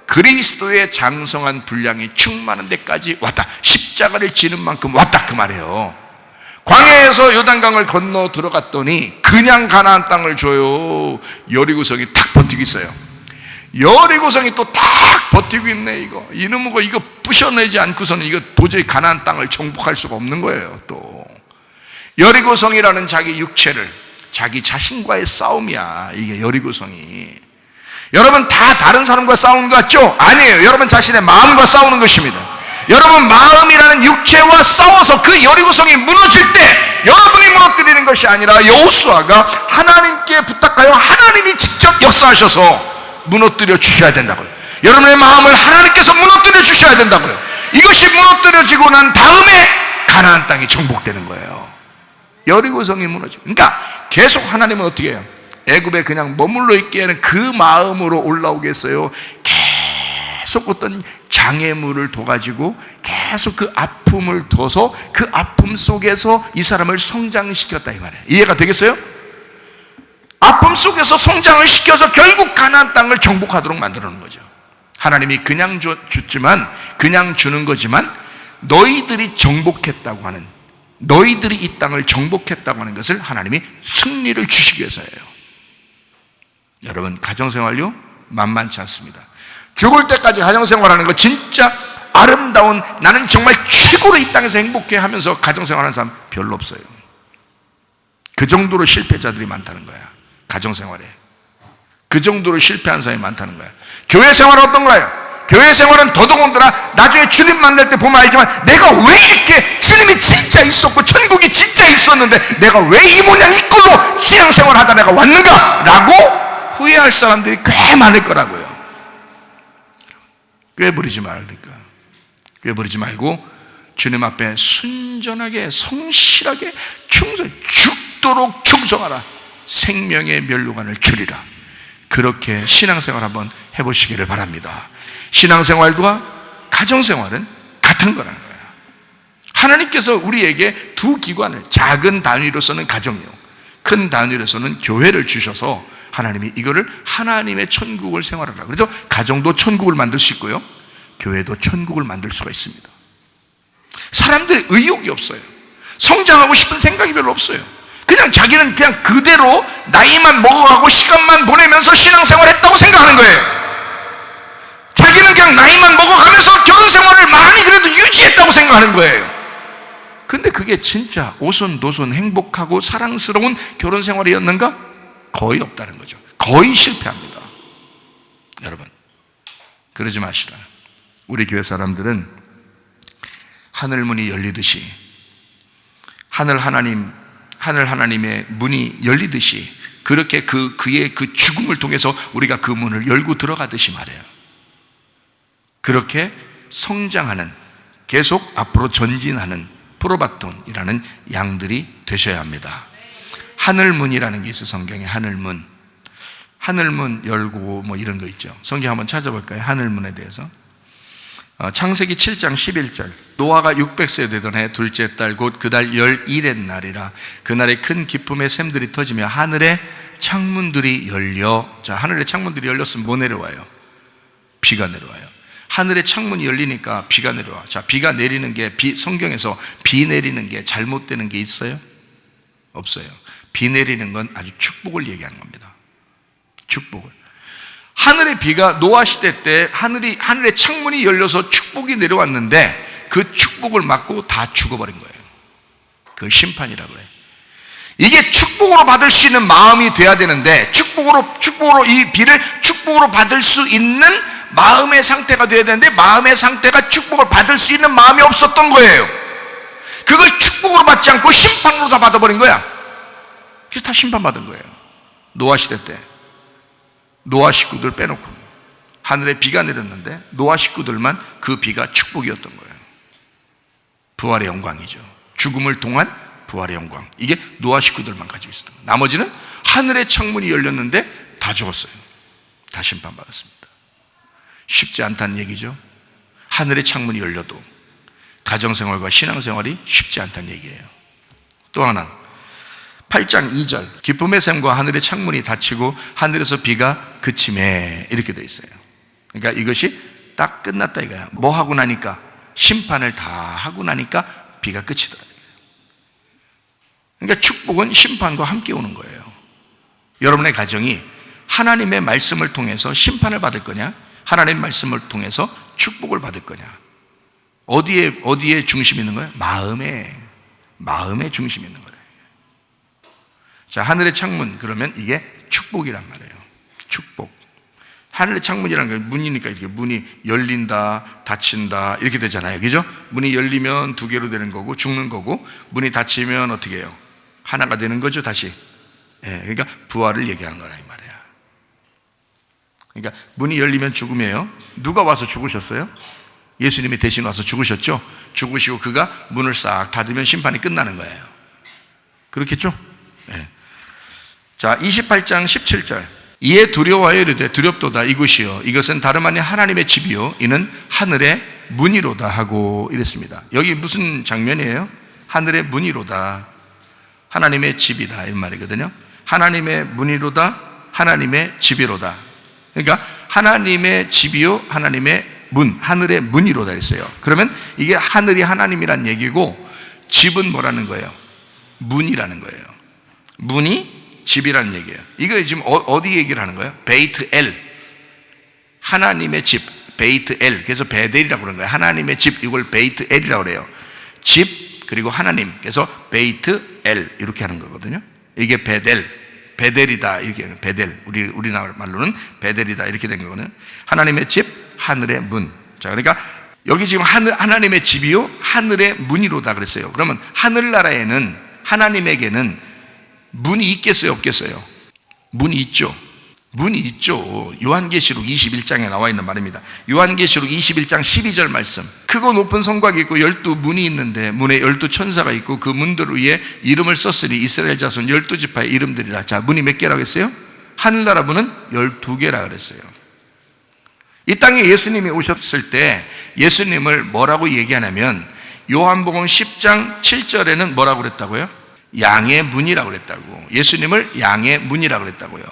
그리스도의 장성한 분량이 충만한 데까지 왔다. 십자가를 지는 만큼 왔다 그 말이에요. 광야에서 요단강을 건너 들어갔더니 그냥 가나안 땅을 줘요. 여리고성이 탁 버티고 있어요. 여리고성이 또 탁 버티고 있네. 이놈의 이거 부셔내지 않고서는 이거 도저히 가나안 땅을 정복할 수가 없는 거예요. 또 여리고성이라는 자기 육체를, 자기 자신과의 싸움이야. 이게 여리고성이. 여러분 다 다른 사람과 싸우는 것 같죠? 아니에요. 여러분 자신의 마음과 싸우는 것입니다. 여러분 마음이라는 육체와 싸워서 그 여리고성이 무너질 때 여러분이 무너뜨리는 것이 아니라 여호수아가 하나님께 부탁하여 하나님이 직접 역사하셔서 무너뜨려 주셔야 된다고요. 여러분의 마음을 하나님께서 무너뜨려 주셔야 된다고요. 이것이 무너뜨려지고 난 다음에 가나안 땅이 정복되는 거예요. 여리고성이 무너지고. 그러니까 계속 하나님은 어떻게 해요? 애굽에 그냥 머물러 있게 하는 그 마음으로 올라오겠어요? 계속 어떤 장애물을 둬가지고 계속 그 아픔을 둬서 그 아픔 속에서 이 사람을 성장시켰다 이 말이에요. 이해가 되겠어요? 아픔 속에서 성장을 시켜서 결국 가나안 땅을 정복하도록 만들어 놓은 거죠. 하나님이 그냥 줬지만, 그냥 주는 거지만 너희들이 정복했다고 하는, 너희들이 이 땅을 정복했다고 하는 것을 하나님이 승리를 주시기 위해서예요. 여러분 가정생활요 만만치 않습니다. 죽을 때까지 가정생활하는 거 진짜 아름다운, 나는 정말 최고로 이 땅에서 행복해 하면서 가정생활하는 사람 별로 없어요. 그 정도로 실패자들이 많다는 거야. 가정생활에 그 정도로 실패한 사람이 많다는 거야. 교회 생활은 어떤 거예요? 교회 생활은 더더군다나 나중에 주님 만날 때 보면 알지만, 내가 왜 이렇게 주님이 진짜 있었고 천국이 진짜 있었는데 내가 왜 이 모양 이 꼴로 신앙생활 하다 내가 왔는가? 라고 후회할 사람들이 꽤 많을 거라고요. 꾀부리지 말니까. 꾀부리지 말고 주님 앞에 순전하게 성실하게 죽도록 충성하라. 생명의 면류관을 주리라. 그렇게 신앙생활 한번 해보시기를 바랍니다. 신앙생활과 가정생활은 같은 거라는 거예요. 하나님께서 우리에게 두 기관을, 작은 단위로서는 가정이요, 큰 단위로서는 교회를 주셔서 하나님이 이거를 하나님의 천국을 생활하라. 그래서 가정도 천국을 만들 수 있고요, 교회도 천국을 만들 수가 있습니다. 사람들이 의욕이 없어요. 성장하고 싶은 생각이 별로 없어요. 그냥 자기는 그냥 그대로 나이만 먹어가고 시간만 보내면서 신앙생활 했다고 생각하는 거예요. 자기는 그냥 나이만 먹어가면서 결혼생활을 많이 그래도 유지했다고 생각하는 거예요. 근데 그게 진짜 오손도손 행복하고 사랑스러운 결혼생활이었는가? 거의 없다는 거죠. 거의 실패합니다. 여러분, 그러지 마시라. 우리 교회 사람들은 하늘문이 열리듯이, 하늘 하나님의 문이 열리듯이, 그렇게 그의 그 죽음을 통해서 우리가 그 문을 열고 들어가듯이 말해요. 그렇게 성장하는, 계속 앞으로 전진하는 프로바톤이라는 양들이 되셔야 합니다. 하늘문이라는 게 있어요. 성경에 하늘문 열고 뭐 이런 거 있죠. 성경 한번 찾아볼까요? 하늘문에 대해서. 창세기 7장 11절. 노아가 600세 되던 해 둘째 달 곧 그달 11의 날이라. 그날에 큰 기쁨의 샘들이 터지며 하늘의 창문들이 열려. 자, 하늘의 창문들이 열렸으면 뭐 내려와요? 비가 내려와요. 하늘의 창문이 열리니까 비가 내려와. 자, 비가 내리는 게, 성경에서 비 내리는 게 잘못되는 게 있어요? 없어요. 비 내리는 건 아주 축복을 얘기하는 겁니다. 축복을. 하늘의 비가 노아 시대 때 하늘의 창문이 열려서 축복이 내려왔는데 그 축복을 맞고 다 죽어버린 거예요. 그 심판이라고 해요. 이게 축복으로 받을 수 있는 마음이 돼야 되는데, 축복으로 이 비를 축복으로 받을 수 있는 마음의 상태가 돼야 되는데, 마음의 상태가 축복을 받을 수 있는 마음이 없었던 거예요. 그걸 축복으로 받지 않고 심판으로 다 받아버린 거야. 그래서 다 심판받은 거예요. 노아 시대 때 노아 식구들 빼놓고 하늘에 비가 내렸는데 노아 식구들만 그 비가 축복이었던 거예요. 부활의 영광이죠. 죽음을 통한 부활의 영광, 이게 노아 식구들만 가지고 있었던 거예요. 나머지는 하늘의 창문이 열렸는데 다 죽었어요. 다 심판받았습니다. 쉽지 않다는 얘기죠. 하늘의 창문이 열려도 가정생활과 신앙생활이 쉽지 않다는 얘기예요. 또 하나, 8장 2절. 기쁨의 샘과 하늘의 창문이 닫히고 하늘에서 비가 그치매, 이렇게 되어 있어요. 그러니까 이것이 딱 끝났다 이거야. 뭐 하고 나니까, 심판을 다 하고 나니까 비가 끝이더라. 그러니까 축복은 심판과 함께 오는 거예요. 여러분의 가정이 하나님의 말씀을 통해서 심판을 받을 거냐, 하나님의 말씀을 통해서 축복을 받을 거냐. 어디에 중심이 있는 거예요? 마음에 중심이 있는 거예요. 자, 하늘의 창문, 그러면 이게 축복이란 말이에요. 축복. 하늘의 창문이라는 게 문이니까 이렇게 문이 열린다, 닫힌다, 이렇게 되잖아요. 그죠? 문이 열리면 두 개로 되는 거고, 죽는 거고, 문이 닫히면 어떻게 해요? 하나가 되는 거죠, 다시. 그러니까 부활을 얘기하는 거라, 이 말이야. 그러니까 문이 열리면 죽음이에요. 누가 와서 죽으셨어요? 예수님이 대신 와서 죽으셨죠? 죽으시고 그가 문을 싹 닫으면 심판이 끝나는 거예요. 그렇겠죠? 자, 28장 17절. 이에 두려워하여 이르되 두렵도다 이곳이요 이것은 다름 아닌 하나님의 집이요 이는 하늘의 문이로다 하고 이랬습니다. 여기 무슨 장면이에요? 하늘의 문이로다, 하나님의 집이다, 이 말이거든요. 하나님의 문이로다, 하나님의 집이로다. 그러니까 하나님의 집이요 하나님의 문, 하늘의 문이로다 했어요. 그러면 이게 하늘이 하나님이란 얘기고, 집은 뭐라는 거예요? 문이라는 거예요. 문이 집이라는 얘기예요. 이거 지금 어디 얘기를 하는 거예요? 베이트 엘, 하나님의 집, 베이트 엘. 그래서 베델이라고 그러는 거예요. 하나님의 집, 이걸 베이트 엘이라고 그래요. 집 그리고 하나님, 그래서 베이트 엘 이렇게 하는 거거든요. 이게 베델이다. 이렇게 베델. 우리나라 말로는 베델이다. 이렇게 된 거거든요. 하나님의 집, 하늘의 문. 자, 그러니까 여기 지금 하나님의 집이요, 하늘의 문이로다 그랬어요. 그러면 하늘나라에는 하나님에게는 문이 있겠어요, 없겠어요? 문이 있죠. 문이 있죠. 요한계시록 21장에 나와 있는 말입니다. 요한계시록 21장 12절 말씀. 크고 높은 성곽이 있고 12문이 있는데 문에 12천사가 있고 그 문들 위에 이름을 썼으니 이스라엘 자손 12지파의 이름들이라. 자, 문이 몇 개라고 했어요? 하늘나라 문은 12개라 그랬어요. 이 땅에 예수님이 오셨을 때 예수님을 뭐라고 얘기하냐면 요한복음 10장 7절에는 뭐라고 그랬다고요? 양의 문이라고 그랬다고. 예수님을 양의 문이라고 그랬다고요.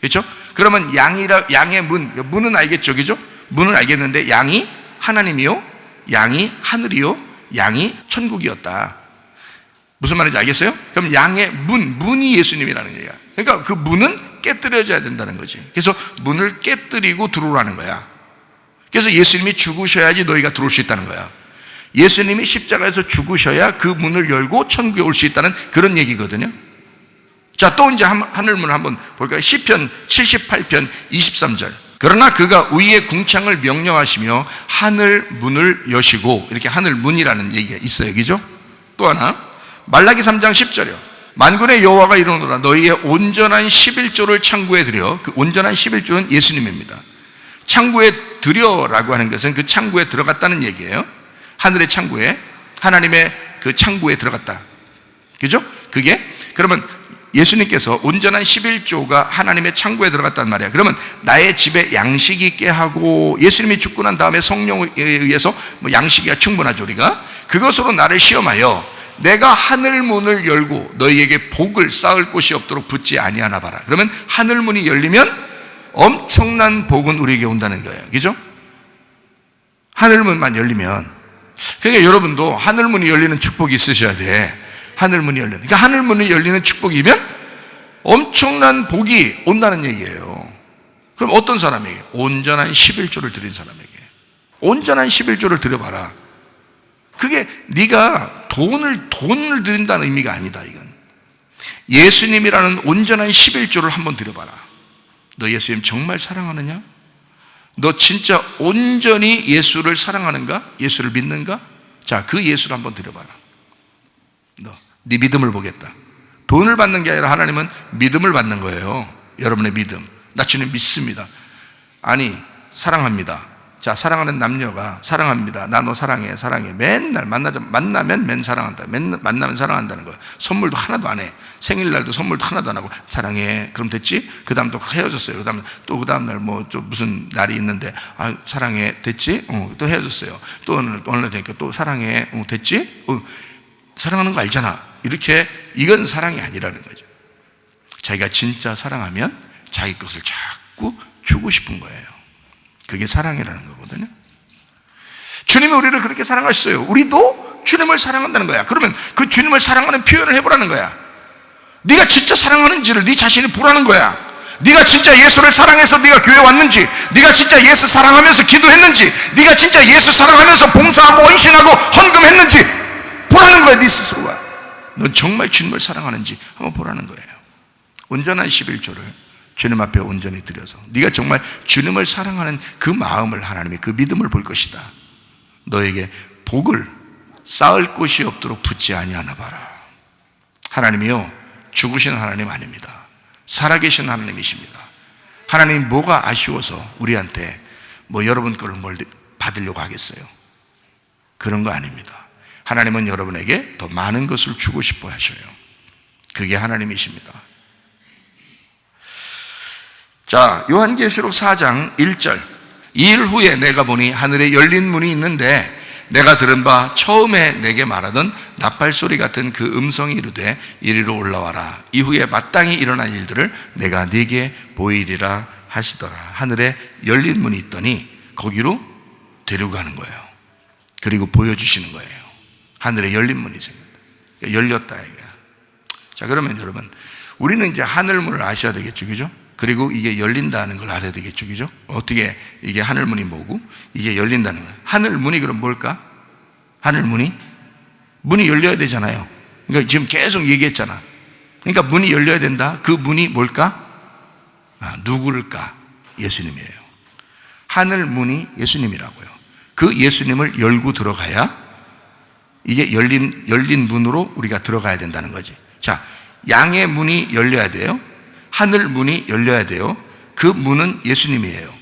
그렇죠? 그러면 양의 문은 알겠죠, 그죠? 문은 알겠는데 양이 하나님이요, 양이 하늘이요, 양이 천국이었다. 무슨 말인지 알겠어요? 그럼 양의 문이 예수님이라는 얘기야. 그러니까 그 문은 깨뜨려져야 된다는 거지. 그래서 문을 깨뜨리고 들어오라는 거야. 그래서 예수님이 죽으셔야지 너희가 들어올 수 있다는 거야. 예수님이 십자가에서 죽으셔야 그 문을 열고 천국에 올 수 있다는 그런 얘기거든요. 자, 또 이제 하늘문을 한번 볼까요? 시편 78편 23절. 그러나 그가 위의 궁창을 명령하시며 하늘 문을 여시고, 이렇게 하늘문이라는 얘기가 있어요. 그죠? 또 하나 말라기 3장 10절이요. 만군의 여호와가 이르노라 너희의 온전한 11조를 창고에 들여. 그 온전한 11조는 예수님입니다. 창고에 들여라고 하는 것은 그 창고에 들어갔다는 얘기예요. 하늘의 창고에, 하나님의 그 창고에 들어갔다. 그죠? 그게 그러면 예수님께서 온전한 11조가 하나님의 창고에 들어갔단 말이야. 그러면 나의 집에 양식이 있게 하고, 예수님이 죽고 난 다음에 성령에 의해서 양식이 충분하죠. 우리가 그것으로 나를 시험하여 내가 하늘 문을 열고 너희에게 복을 쌓을 곳이 없도록 붙지 아니하나 봐라. 그러면 하늘 문이 열리면 엄청난 복은 우리에게 온다는 거예요. 그죠? 하늘 문만 열리면. 그러니까 여러분도 하늘 문이 열리는 축복이 있으셔야 돼. 하늘 문이 열리는. 그러니까 하늘 문이 열리는 축복이면 엄청난 복이 온다는 얘기예요. 그럼 어떤 사람에게? 온전한 11조를 드린 사람에게. 온전한 11조를 드려봐라. 그게 네가 돈을 드린다는 의미가 아니다. 이건 예수님이라는 온전한 11조를 한번 드려봐라. 너 예수님 정말 사랑하느냐? 너 진짜 온전히 예수를 사랑하는가? 예수를 믿는가? 자, 그 예수를 한번 드려봐라. 네 믿음을 보겠다. 돈을 받는 게 아니라 하나님은 믿음을 받는 거예요. 여러분의 믿음. 나 주님 믿습니다. 아니, 사랑합니다. 자, 사랑하는 남녀가 사랑합니다. 나 너 사랑해. 맨날 만나면 맨 사랑한다. 만나면 사랑한다는 거야. 선물도 하나도 안 해. 생일날도 선물도 하나도 안 하고 사랑해. 그럼 됐지? 그 다음 또 헤어졌어요. 그 다음 날 뭐 좀 무슨 날이 있는데 사랑해. 됐지? 또 헤어졌어요. 또 어느 날 되니까 또 사랑해. 됐지? 사랑하는 거 알잖아. 이렇게, 이건 사랑이 아니라는 거죠. 자기가 진짜 사랑하면 자기 것을 자꾸 주고 싶은 거예요. 그게 사랑이라는 거거든요. 주님이 우리를 그렇게 사랑하셨어요. 우리도 주님을 사랑한다는 거야. 그러면 그 주님을 사랑하는 표현을 해보라는 거야. 네가 진짜 사랑하는지를 네 자신이 보라는 거야. 네가 진짜 예수를 사랑해서 네가 교회 왔는지, 네가 진짜 예수 사랑하면서 기도했는지, 네가 진짜 예수 사랑하면서 봉사하고 헌신하고 헌금했는지 보라는 거야. 네 스스로가 넌 정말 주님을 사랑하는지 한번 보라는 거예요. 온전한 11조를 주님 앞에 온전히 드려서 네가 정말 주님을 사랑하는 그 마음을, 하나님의 그 믿음을 볼 것이다. 너에게 복을 쌓을 곳이 없도록 붙지 아니하나 봐라. 하나님이요, 죽으신 하나님 아닙니다. 살아계신 하나님이십니다. 하나님 뭐가 아쉬워서 우리한테 여러분 거를 뭘 받으려고 하겠어요? 그런 거 아닙니다. 하나님은 여러분에게 더 많은 것을 주고 싶어 하셔요. 그게 하나님이십니다. 자, 요한계시록 4장 1절. 2일 후에 내가 보니 하늘에 열린 문이 있는데 내가 들은 바 처음에 내게 말하던 나팔소리 같은 그 음성이 이르되 이리로 올라와라. 이후에 마땅히 일어날 일들을 내가 네게 보이리라 하시더라. 하늘에 열린 문이 있더니 거기로 데려가는 거예요. 그리고 보여주시는 거예요. 하늘에 열린 문이 생겼다. 열렸다 이거야. 자, 그러면 여러분, 우리는 이제 하늘문을 아셔야 되겠죠, 그죠? 그리고 이게 열린다는 걸 알아야 되겠죠, 그죠? 어떻게 이게 하늘문이 뭐고 이게 열린다는 거야. 하늘문이 그럼 뭘까? 하늘문이 문이 열려야 되잖아요. 그러니까 지금 계속 얘기했잖아. 그러니까 문이 열려야 된다. 그 문이 뭘까? 누구일까? 예수님이에요. 하늘 문이 예수님이라고요. 그 예수님을 열고 들어가야 이게 열린 문으로 우리가 들어가야 된다는 거지. 자, 양의 문이 열려야 돼요. 하늘 문이 열려야 돼요. 그 문은 예수님이에요.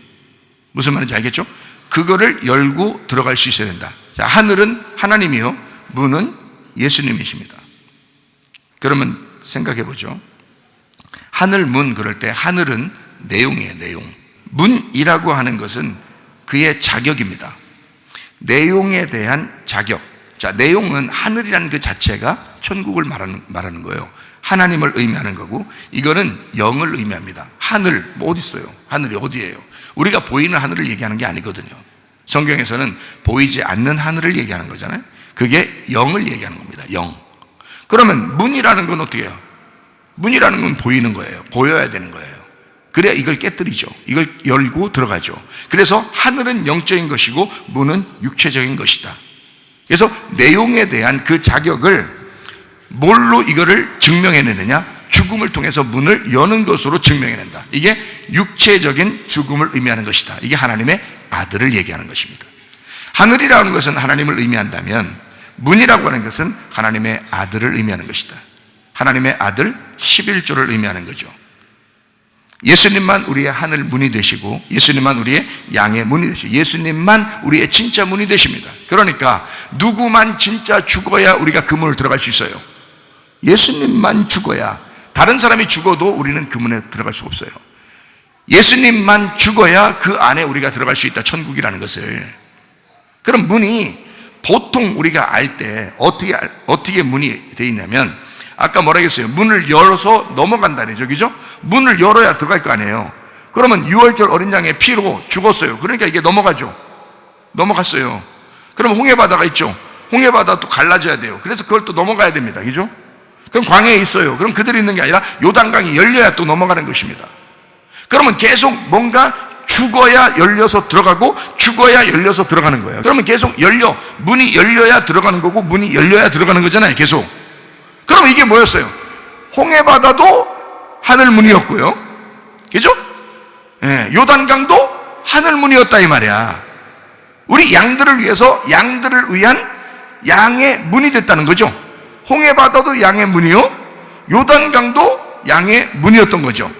무슨 말인지 알겠죠? 그거를 열고 들어갈 수 있어야 된다. 자, 하늘은 하나님이요, 문은 예수님이십니다. 그러면 생각해 보죠. 하늘 문, 그럴 때 하늘은 내용이에요. 내용. 문이라고 하는 것은 그의 자격입니다. 내용에 대한 자격. 자, 내용은 하늘이라는 그 자체가 천국을 말하는 거예요. 하나님을 의미하는 거고, 이거는 영을 의미합니다. 하늘, 뭐 어디 있어요? 하늘이 어디예요? 우리가 보이는 하늘을 얘기하는 게 아니거든요. 성경에서는 보이지 않는 하늘을 얘기하는 거잖아요. 그게 영을 얘기하는 겁니다. 영. 그러면 문이라는 건 어떻게 해요? 문이라는 건 보이는 거예요. 보여야 되는 거예요. 그래야 이걸 깨뜨리죠. 이걸 열고 들어가죠. 그래서 하늘은 영적인 것이고 문은 육체적인 것이다. 그래서 내용에 대한 그 자격을 뭘로 이거를 증명해내느냐? 죽음을 통해서 문을 여는 것으로 증명해낸다. 이게 육체적인 죽음을 의미하는 것이다. 이게 하나님의 아들을 얘기하는 것입니다. 하늘이라는 것은 하나님을 의미한다면 문이라고 하는 것은 하나님의 아들을 의미하는 것이다. 하나님의 아들 11조를 의미하는 거죠. 예수님만 우리의 하늘 문이 되시고, 예수님만 우리의 양의 문이 되시고, 예수님만 우리의 진짜 문이 되십니다. 그러니까 누구만 진짜 죽어야 우리가 그 문을 들어갈 수 있어요. 예수님만 죽어야. 다른 사람이 죽어도 우리는 그 문에 들어갈 수가 없어요. 예수님만 죽어야 그 안에 우리가 들어갈 수 있다. 천국이라는 것을. 그럼 문이 보통 우리가 알 때 어떻게 문이 되어 있냐면, 아까 뭐라 했어요? 문을 열어서 넘어간다 그러죠. 그죠? 문을 열어야 들어갈 거 아니에요. 그러면 유월절 어린 양의 피로 죽었어요. 그러니까 이게 넘어가죠. 넘어갔어요. 그럼 홍해바다가 있죠. 홍해바다 또 갈라져야 돼요. 그래서 그걸 또 넘어가야 됩니다. 그죠? 그럼 광야에 있어요. 그럼 그대로 있는 게 아니라 요단강이 열려야 또 넘어가는 것입니다. 그러면 계속 뭔가 죽어야 열려서 들어가고 죽어야 열려서 들어가는 거예요. 그러면 계속 문이 열려야 들어가는 거고 문이 열려야 들어가는 거잖아요. 계속. 그럼 이게 뭐였어요? 홍해바다도 하늘문이었고요. 그죠? 예, 요단강도 하늘문이었다 이 말이야. 우리 양들을 위해서 양들을 위한 양의 문이 됐다는 거죠. 홍해바다도 양의 문이요, 요단강도 양의 문이었던 거죠.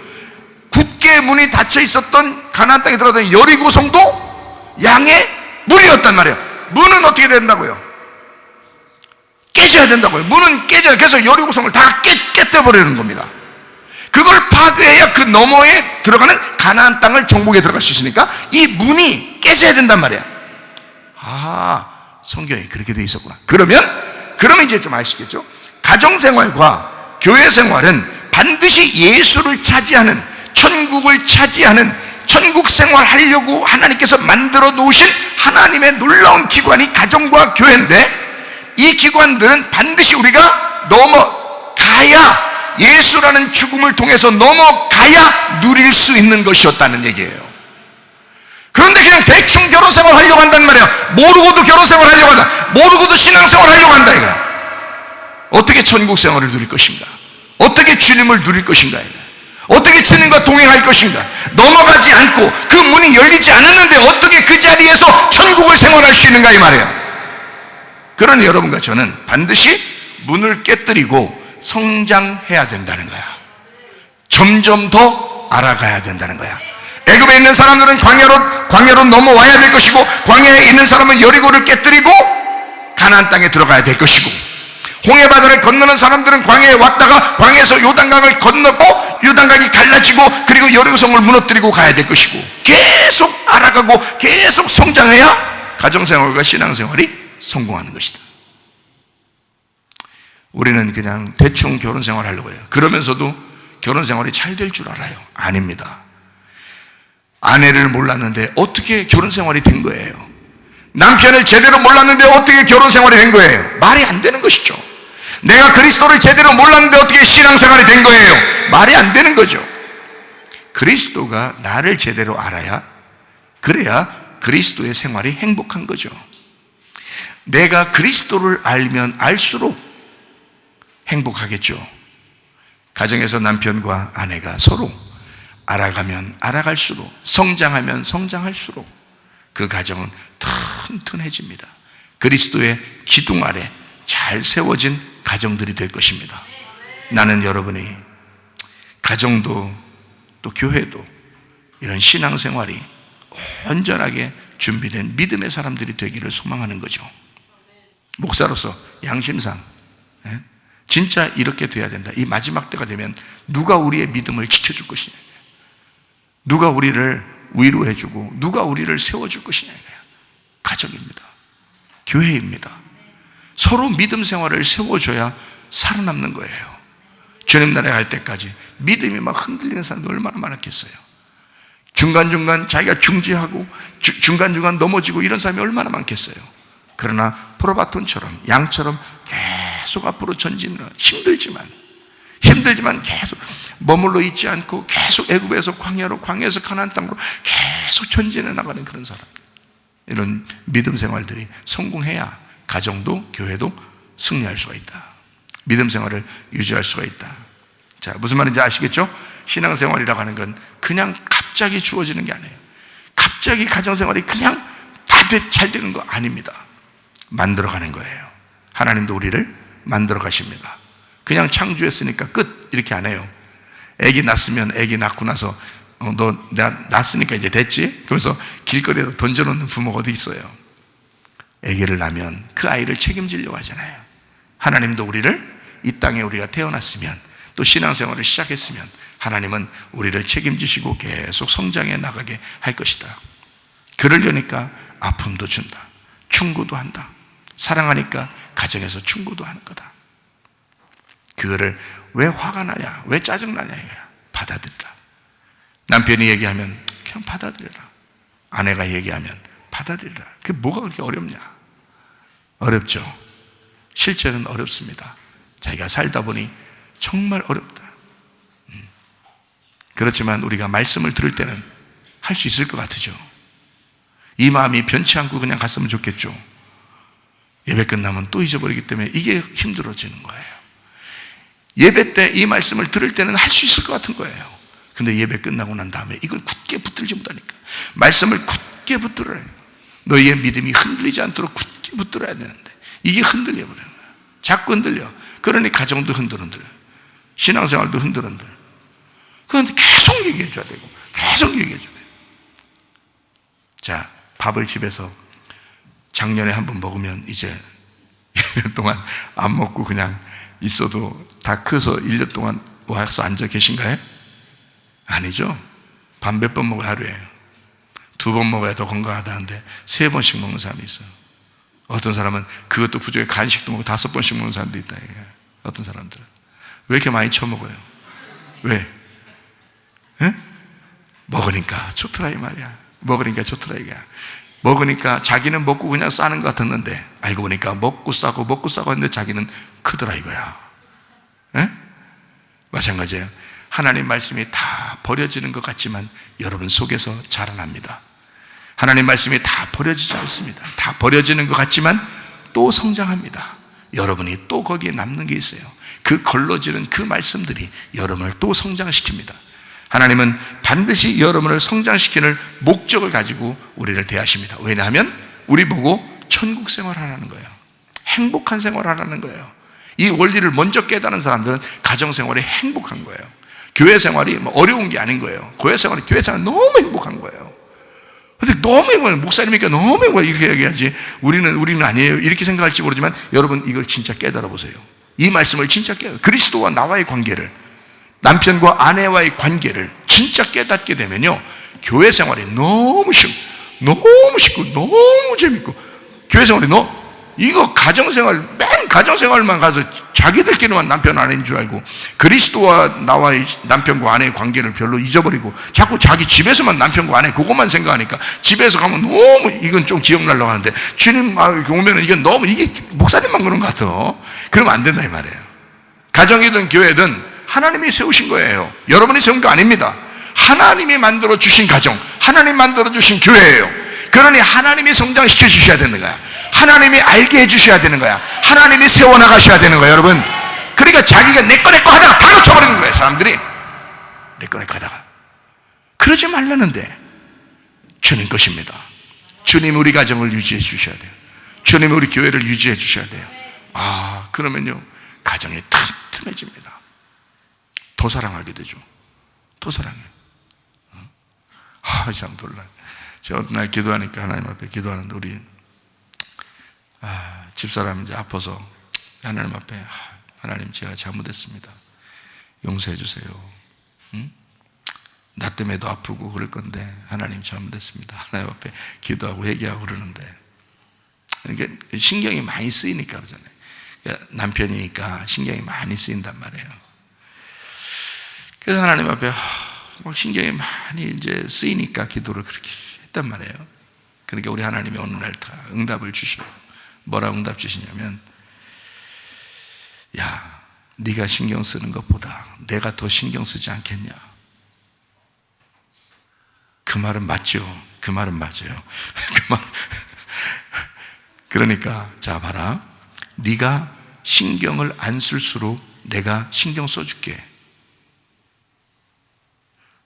굳게 문이 닫혀 있었던 가나안 땅에 들어가던 여리고성도 양의 문이었단 말이에요. 문은 어떻게 된다고요? 깨져야 된다고요. 문은 깨져야. 그래서 여리고성을 다 깨뜨려버리는 겁니다. 그걸 파괴해야 그 너머에 들어가는 가나안 땅을 정복에 들어갈 수 있으니까 이 문이 깨져야 된단 말이야. 성경이 그렇게 돼 있었구나. 그러면 이제 좀 아시겠죠? 가정생활과 교회생활은 반드시 예수를 차지하는, 천국을 차지하는, 천국생활 하려고 하나님께서 만들어 놓으신 하나님의 놀라운 기관이 가정과 교회인데, 이 기관들은 반드시 우리가 넘어가야, 예수라는 죽음을 통해서 넘어가야 누릴 수 있는 것이었다는 얘기예요. 그런데 그냥 대충 결혼생활 하려고 한단 말이야. 모르고도 결혼생활 하려고 한다. 모르고도 신앙생활 하려고 한다 이거야. 어떻게 천국생활을 누릴 것인가? 어떻게 주님을 누릴 것인가? 어떻게 주님과 동행할 것인가? 넘어가지 않고 그 문이 열리지 않았는데 어떻게 그 자리에서 천국을 생활할 수 있는가 이 말이에요. 그러니 여러분과 저는 반드시 문을 깨뜨리고 성장해야 된다는 거야. 점점 더 알아가야 된다는 거야. 애굽에 있는 사람들은 광야로 넘어와야 될 것이고, 광야에 있는 사람은 여리고를 깨뜨리고 가나안 땅에 들어가야 될 것이고, 홍해바다를 건너는 사람들은 광야에 왔다가 광야에서 요단강을 건너고 요단강이 갈라지고 그리고 여리고성을 무너뜨리고 가야 될 것이고, 계속 알아가고 계속 성장해야 가정생활과 신앙생활이 성공하는 것이다. 우리는 그냥 대충 결혼생활 하려고 해요. 그러면서도 결혼생활이 잘 될 줄 알아요. 아닙니다. 아내를 몰랐는데 어떻게 결혼생활이 된 거예요? 남편을 제대로 몰랐는데 어떻게 결혼생활이 된 거예요? 말이 안 되는 것이죠. 내가 그리스도를 제대로 몰랐는데 어떻게 신앙생활이 된 거예요? 말이 안 되는 거죠. 그리스도가 나를 제대로 알아야, 그래야 그리스도의 생활이 행복한 거죠. 내가 그리스도를 알면 알수록 행복하겠죠. 가정에서 남편과 아내가 서로 알아가면 알아갈수록, 성장하면 성장할수록 그 가정은 튼튼해집니다. 그리스도의 기둥 아래 잘 세워진 가정들이 될 것입니다. 나는 여러분이 가정도 또 교회도 이런 신앙생활이 온전하게 준비된 믿음의 사람들이 되기를 소망하는 거죠. 목사로서 양심상 진짜 이렇게 돼야 된다. 이 마지막 때가 되면 누가 우리의 믿음을 지켜줄 것이냐, 누가 우리를 위로해주고 누가 우리를 세워줄 것이냐. 가정입니다. 교회입니다. 서로 믿음 생활을 세워줘야 살아남는 거예요. 주님 나라에 갈 때까지 믿음이 막 흔들리는 사람도 얼마나 많았겠어요. 중간중간 자기가 중지하고 중간중간 넘어지고 이런 사람이 얼마나 많겠어요. 그러나 프로바톤처럼 양처럼 계속 앞으로 전진을, 힘들지만 계속 머물러 있지 않고 계속 애굽에서 광야로, 광야에서 가나안 땅으로 계속 전진해 나가는 그런 사람, 이런 믿음 생활들이 성공해야 가정도 교회도 승리할 수가 있다. 믿음 생활을 유지할 수가 있다. 자, 무슨 말인지 아시겠죠? 신앙생활이라고 하는 건 그냥 갑자기 주어지는 게 아니에요. 갑자기 가정생활이 그냥 다 잘 되는 거 아닙니다. 만들어가는 거예요. 하나님도 우리를 만들어 가십니다. 그냥 창조했으니까 끝 이렇게 안 해요. 애기 낳았으면 애기 낳고 나서 너 내가 낳았으니까 이제 됐지? 그러면서 길거리에서 던져놓는 부모가 어디 있어요? 애기를 낳으면 그 아이를 책임지려고 하잖아요. 하나님도 우리를 이 땅에 우리가 태어났으면 또 신앙생활을 시작했으면 하나님은 우리를 책임지시고 계속 성장해 나가게 할 것이다. 그러려니까 아픔도 준다. 충고도 한다. 사랑하니까 가정에서 충고도 하는 거다. 그거를 왜 화가 나냐, 왜 짜증나냐, 이거야. 받아들이라. 남편이 얘기하면 그냥 받아들여라. 아내가 얘기하면 받아들여라. 그게 뭐가 그렇게 어렵냐? 어렵죠. 실제는 어렵습니다. 자기가 살다 보니 정말 어렵다. 그렇지만 우리가 말씀을 들을 때는 할 수 있을 것 같으죠. 이 마음이 변치 않고 그냥 갔으면 좋겠죠. 예배 끝나면 또 잊어버리기 때문에 이게 힘들어지는 거예요. 예배 때 이 말씀을 들을 때는 할 수 있을 것 같은 거예요. 근데 예배 끝나고 난 다음에 이걸 굳게 붙들지 못하니까, 말씀을 굳게 붙들어야 해요. 너희의 믿음이 흔들리지 않도록 굳게 붙들어야 되는데 이게 흔들려 버려요. 자꾸 흔들려. 그러니 가정도 흔들흔들, 신앙생활도 흔들흔들. 그런데 계속 얘기해 줘야 되고 계속 얘기해 줘야 돼요. 자, 밥을 집에서 작년에 한번 먹으면 이제 1년 동안 안 먹고 그냥 있어도 다 커서 1년 동안 와서 앉아 계신가요? 아니죠. 밥 몇 번 먹어요? 하루에 2번 먹어야 더 건강하다는데 3번씩 먹는 사람이 있어요. 어떤 사람은 그것도 부족해 간식도 먹고 5번씩 먹는 사람도 있다. 어떤 사람들은 왜 이렇게 많이 처먹어요? 왜? 에? 먹으니까 좋더라 이 말이야. 먹으니까 좋더라 이거야. 먹으니까 자기는 먹고 그냥 싸는 것 같았는데 알고 보니까 먹고 싸고 했는데 자기는 크더라 이거야. 에? 마찬가지예요. 하나님 말씀이 다 버려지는 것 같지만 여러분 속에서 자라납니다. 하나님 말씀이 다 버려지지 않습니다. 다 버려지는 것 같지만 또 성장합니다. 여러분이 또 거기에 남는 게 있어요. 그 걸러지는 그 말씀들이 여러분을 또 성장시킵니다. 하나님은 반드시 여러분을 성장시키는 목적을 가지고 우리를 대하십니다. 왜냐하면 우리 보고 천국 생활하라는 거예요. 행복한 생활하라는 거예요. 이 원리를 먼저 깨달은 사람들은 가정생활이 행복한 거예요. 교회 생활이 뭐 어려운 게 아닌 거예요. 교회 생활이 너무 행복한 거예요. 근데 너무 행복해요. 목사님이니까 너무 행복해요. 이렇게 얘기하지. 우리는 아니에요. 이렇게 생각할지 모르지만 여러분 이걸 진짜 깨달아 보세요. 이 말씀을 진짜 그리스도와 나와의 관계를, 남편과 아내와의 관계를 진짜 깨닫게 되면요, 교회 생활이 너무 쉽고 너무 재밌고, 교회 생활이 이거 가정생활만 가서 자기들끼리만 남편 아내인 줄 알고 그리스도와 나와의 남편과 아내의 관계를 별로 잊어버리고 자꾸 자기 집에서만 남편과 아내 그것만 생각하니까 집에서 가면 너무 이건 좀 기억나려고 하는데 주님 오면은 이게 목사님만 그런 것 같아. 그러면 안 된다 이 말이에요. 가정이든 교회든 하나님이 세우신 거예요. 여러분이 세운 거 아닙니다. 하나님이 만들어 주신 가정, 하나님 만들어 주신 교회예요. 그러니 하나님이 성장시켜 주셔야 되는 거야. 하나님이 알게 해 주셔야 되는 거야. 하나님이 세워나가셔야 되는 거야. 여러분, 그러니까 자기가 내 거 하다가 다 놓쳐버리는 거예요. 사람들이 내 거 하다가. 그러지 말라는데 주님 것입니다. 주님 우리 가정을 유지해 주셔야 돼요. 주님 우리 교회를 유지해 주셔야 돼요. 그러면요 가정이 튼튼해집니다. 더 사랑하게 되죠. 더 사랑해요. 참 놀라. 제가 어떤 날 기도하니까 하나님 앞에 기도하는데 우리 집사람이 이제 아파서 하나님 앞에 하나님 제가 잘못했습니다. 용서해 주세요. 나 때문에도 아프고 그럴 건데 하나님 잘못했습니다. 하나님 앞에 기도하고 회개하고 그러는데 그러니까 신경이 많이 쓰이니까 그러잖아요. 그러니까 남편이니까 신경이 많이 쓰인단 말이에요. 그래서 하나님 앞에 막 신경이 많이 이제 쓰이니까 기도를 그렇게 했단 말이에요. 그러니까 우리 하나님이 어느 날 다 응답을 주셔요. 뭐라고 응답 주시냐면, 야, 네가 신경 쓰는 것보다 내가 더 신경 쓰지 않겠냐. 그 말은 맞죠. 그 말은 맞아요. 그러니까 자 봐라, 네가 신경을 안 쓸수록 내가 신경 써줄게.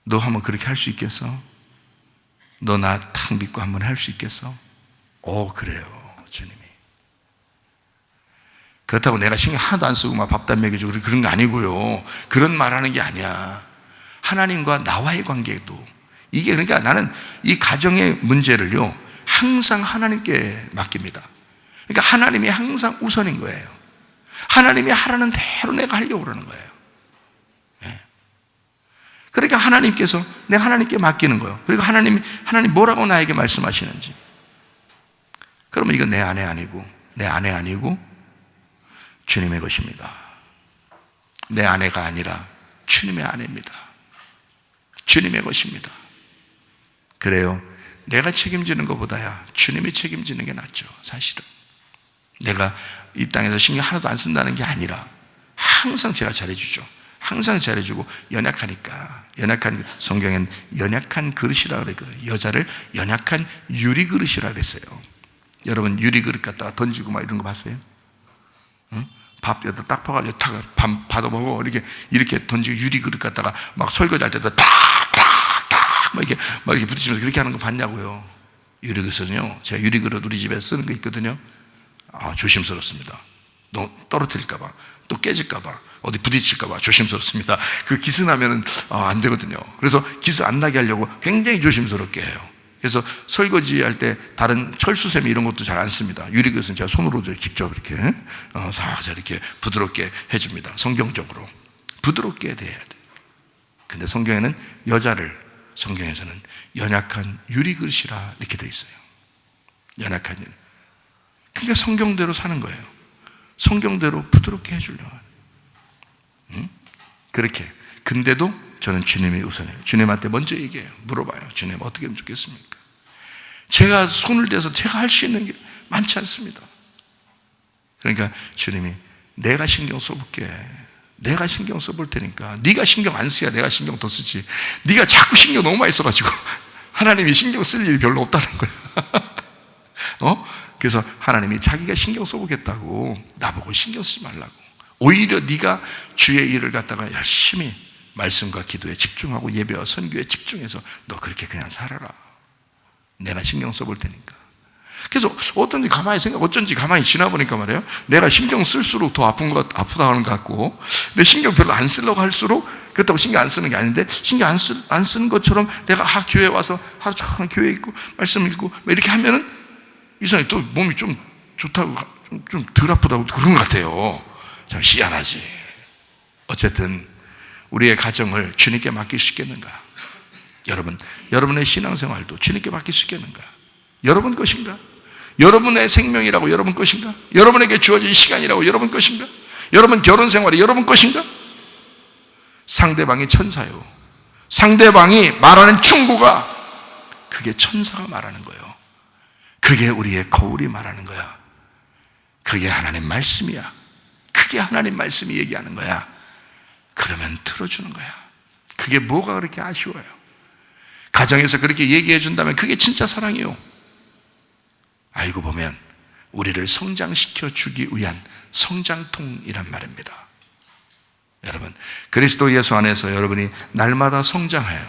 너 한번 그렇게 할 수 있겠어? 너 나 탁 믿고 한번 할 수 있겠어? 그래요 주님이. 그렇다고 내가 신경 하나도 안 쓰고 막 밥도 안 먹여주고 그런 거 아니고요. 그런 말하는 게 아니야. 하나님과 나와의 관계도 이게, 그러니까 나는 이 가정의 문제를요 항상 하나님께 맡깁니다. 그러니까 하나님이 항상 우선인 거예요. 하나님이 하라는 대로 내가 하려고 그러는 거예요. 그러니까 하나님께서 내가 하나님께 맡기는 거예요. 그리고 하나님 뭐라고 나에게 말씀하시는지. 그러면 이건 내 아내 아니고 주님의 것입니다. 내 아내가 아니라 주님의 아내입니다. 주님의 것입니다. 그래요. 내가 책임지는 것보다야 주님이 책임지는 게 낫죠. 사실은 내가 이 땅에서 신경 하나도 안 쓴다는 게 아니라 항상 제가 잘해주죠. 항상 잘해주고 연약하니까. 성경엔 연약한 그릇이라 그랬거든요. 여자를 연약한 유리 그릇이라 그랬어요. 여러분 유리 그릇 갖다가 던지고 막 이런 거 봤어요? 밥 여기다 딱 퍼가지고 밥 받아 먹어 이렇게 던지고 유리 그릇 갖다가 막 설거지할 때도 탁탁탁 막 이렇게 부딪히면서 그렇게 하는 거 봤냐고요. 유리 그릇은요, 제가 유리 그릇 우리 집에 쓰는 거 있거든요. 조심스럽습니다. 너 떨어뜨릴까봐, 또 깨질까봐, 어디 부딪힐까봐 조심스럽습니다. 그 기스 나면은 안 되거든요. 그래서 기스 안 나게 하려고 굉장히 조심스럽게 해요. 그래서 설거지할 때 다른 철수세미 이런 것도 잘 안 씁니다. 유리그릇은 제가 손으로 직접 이렇게 살살 이렇게 부드럽게 해줍니다. 성경적으로 부드럽게 대해야 돼. 근데 성경에는 성경에서는 연약한 유리그릇이라 이렇게 돼 있어요. 연약한 일. 그러니까 성경대로 사는 거예요. 성경대로 부드럽게 해주려고 하는. 그렇게. 근데도 저는 주님이 우선해요. 주님한테 먼저 얘기해요. 물어봐요. 주님 어떻게 하면 좋겠습니까? 제가 손을 대서 제가 할 수 있는 게 많지 않습니다. 그러니까 주님이 내가 신경 써볼게. 내가 신경 써볼 테니까 네가 신경 안 써야 내가 신경 더 쓰지. 네가 자꾸 신경 너무 많이 써가지고 하나님이 신경 쓸 일이 별로 없다는 거야. 그래서 하나님이 자기가 신경 써보겠다고 나보고 신경 쓰지 말라고. 오히려 네가 주의 일을 갖다가 열심히 말씀과 기도에 집중하고 예배와 선교에 집중해서 너 그렇게 그냥 살아라. 내가 신경 써볼 테니까. 그래서 어쩐지 가만히 지나보니까 말이에요. 내가 신경 쓸수록 더 아프다 하는 것 같고, 내 신경 별로 안 쓰려고 할수록, 그렇다고 신경 안 쓰는 게 아닌데, 신경 안 쓰는 것처럼 내가 교회에 와서 하루 종일 교회 있고, 말씀 읽고, 이렇게 하면은 이상하게 또 몸이 좀 좋다고, 좀 덜 아프다고 그런 것 같아요. 참 희한하지. 어쨌든, 우리의 가정을 주님께 맡길 수 있겠는가? 여러분의 신앙생활도 주님께 맡길 수 있겠는가? 여러분 것인가? 여러분의 생명이라고 여러분 것인가? 여러분에게 주어진 시간이라고 여러분 것인가? 여러분 결혼생활이 여러분 것인가? 상대방이 천사요. 상대방이 말하는 충고가 그게 천사가 말하는 거예요. 그게 우리의 거울이 말하는 거야. 그게 하나님 말씀이야. 그게 하나님 말씀이 얘기하는 거야. 그러면 들어주는 거야. 그게 뭐가 그렇게 아쉬워요? 가정에서 그렇게 얘기해 준다면 그게 진짜 사랑이요. 알고 보면 우리를 성장시켜 주기 위한 성장통이란 말입니다. 여러분, 그리스도 예수 안에서 여러분이 날마다 성장하여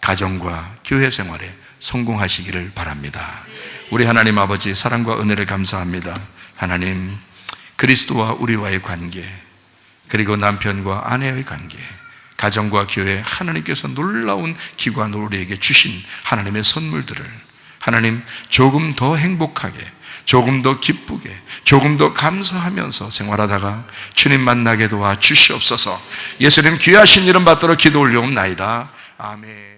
가정과 교회 생활에 성공하시기를 바랍니다. 우리 하나님 아버지 사랑과 은혜를 감사합니다. 하나님, 그리스도와 우리와의 관계, 그리고 남편과 아내의 관계, 가정과 교회, 하나님께서 놀라운 기관으로 우리에게 주신 하나님의 선물들을 하나님 조금 더 행복하게, 조금 더 기쁘게, 조금 더 감사하면서 생활하다가 주님 만나게 도와 주시옵소서. 예수님 귀하신 이름 받들어 기도 올려옵나이다. 아멘.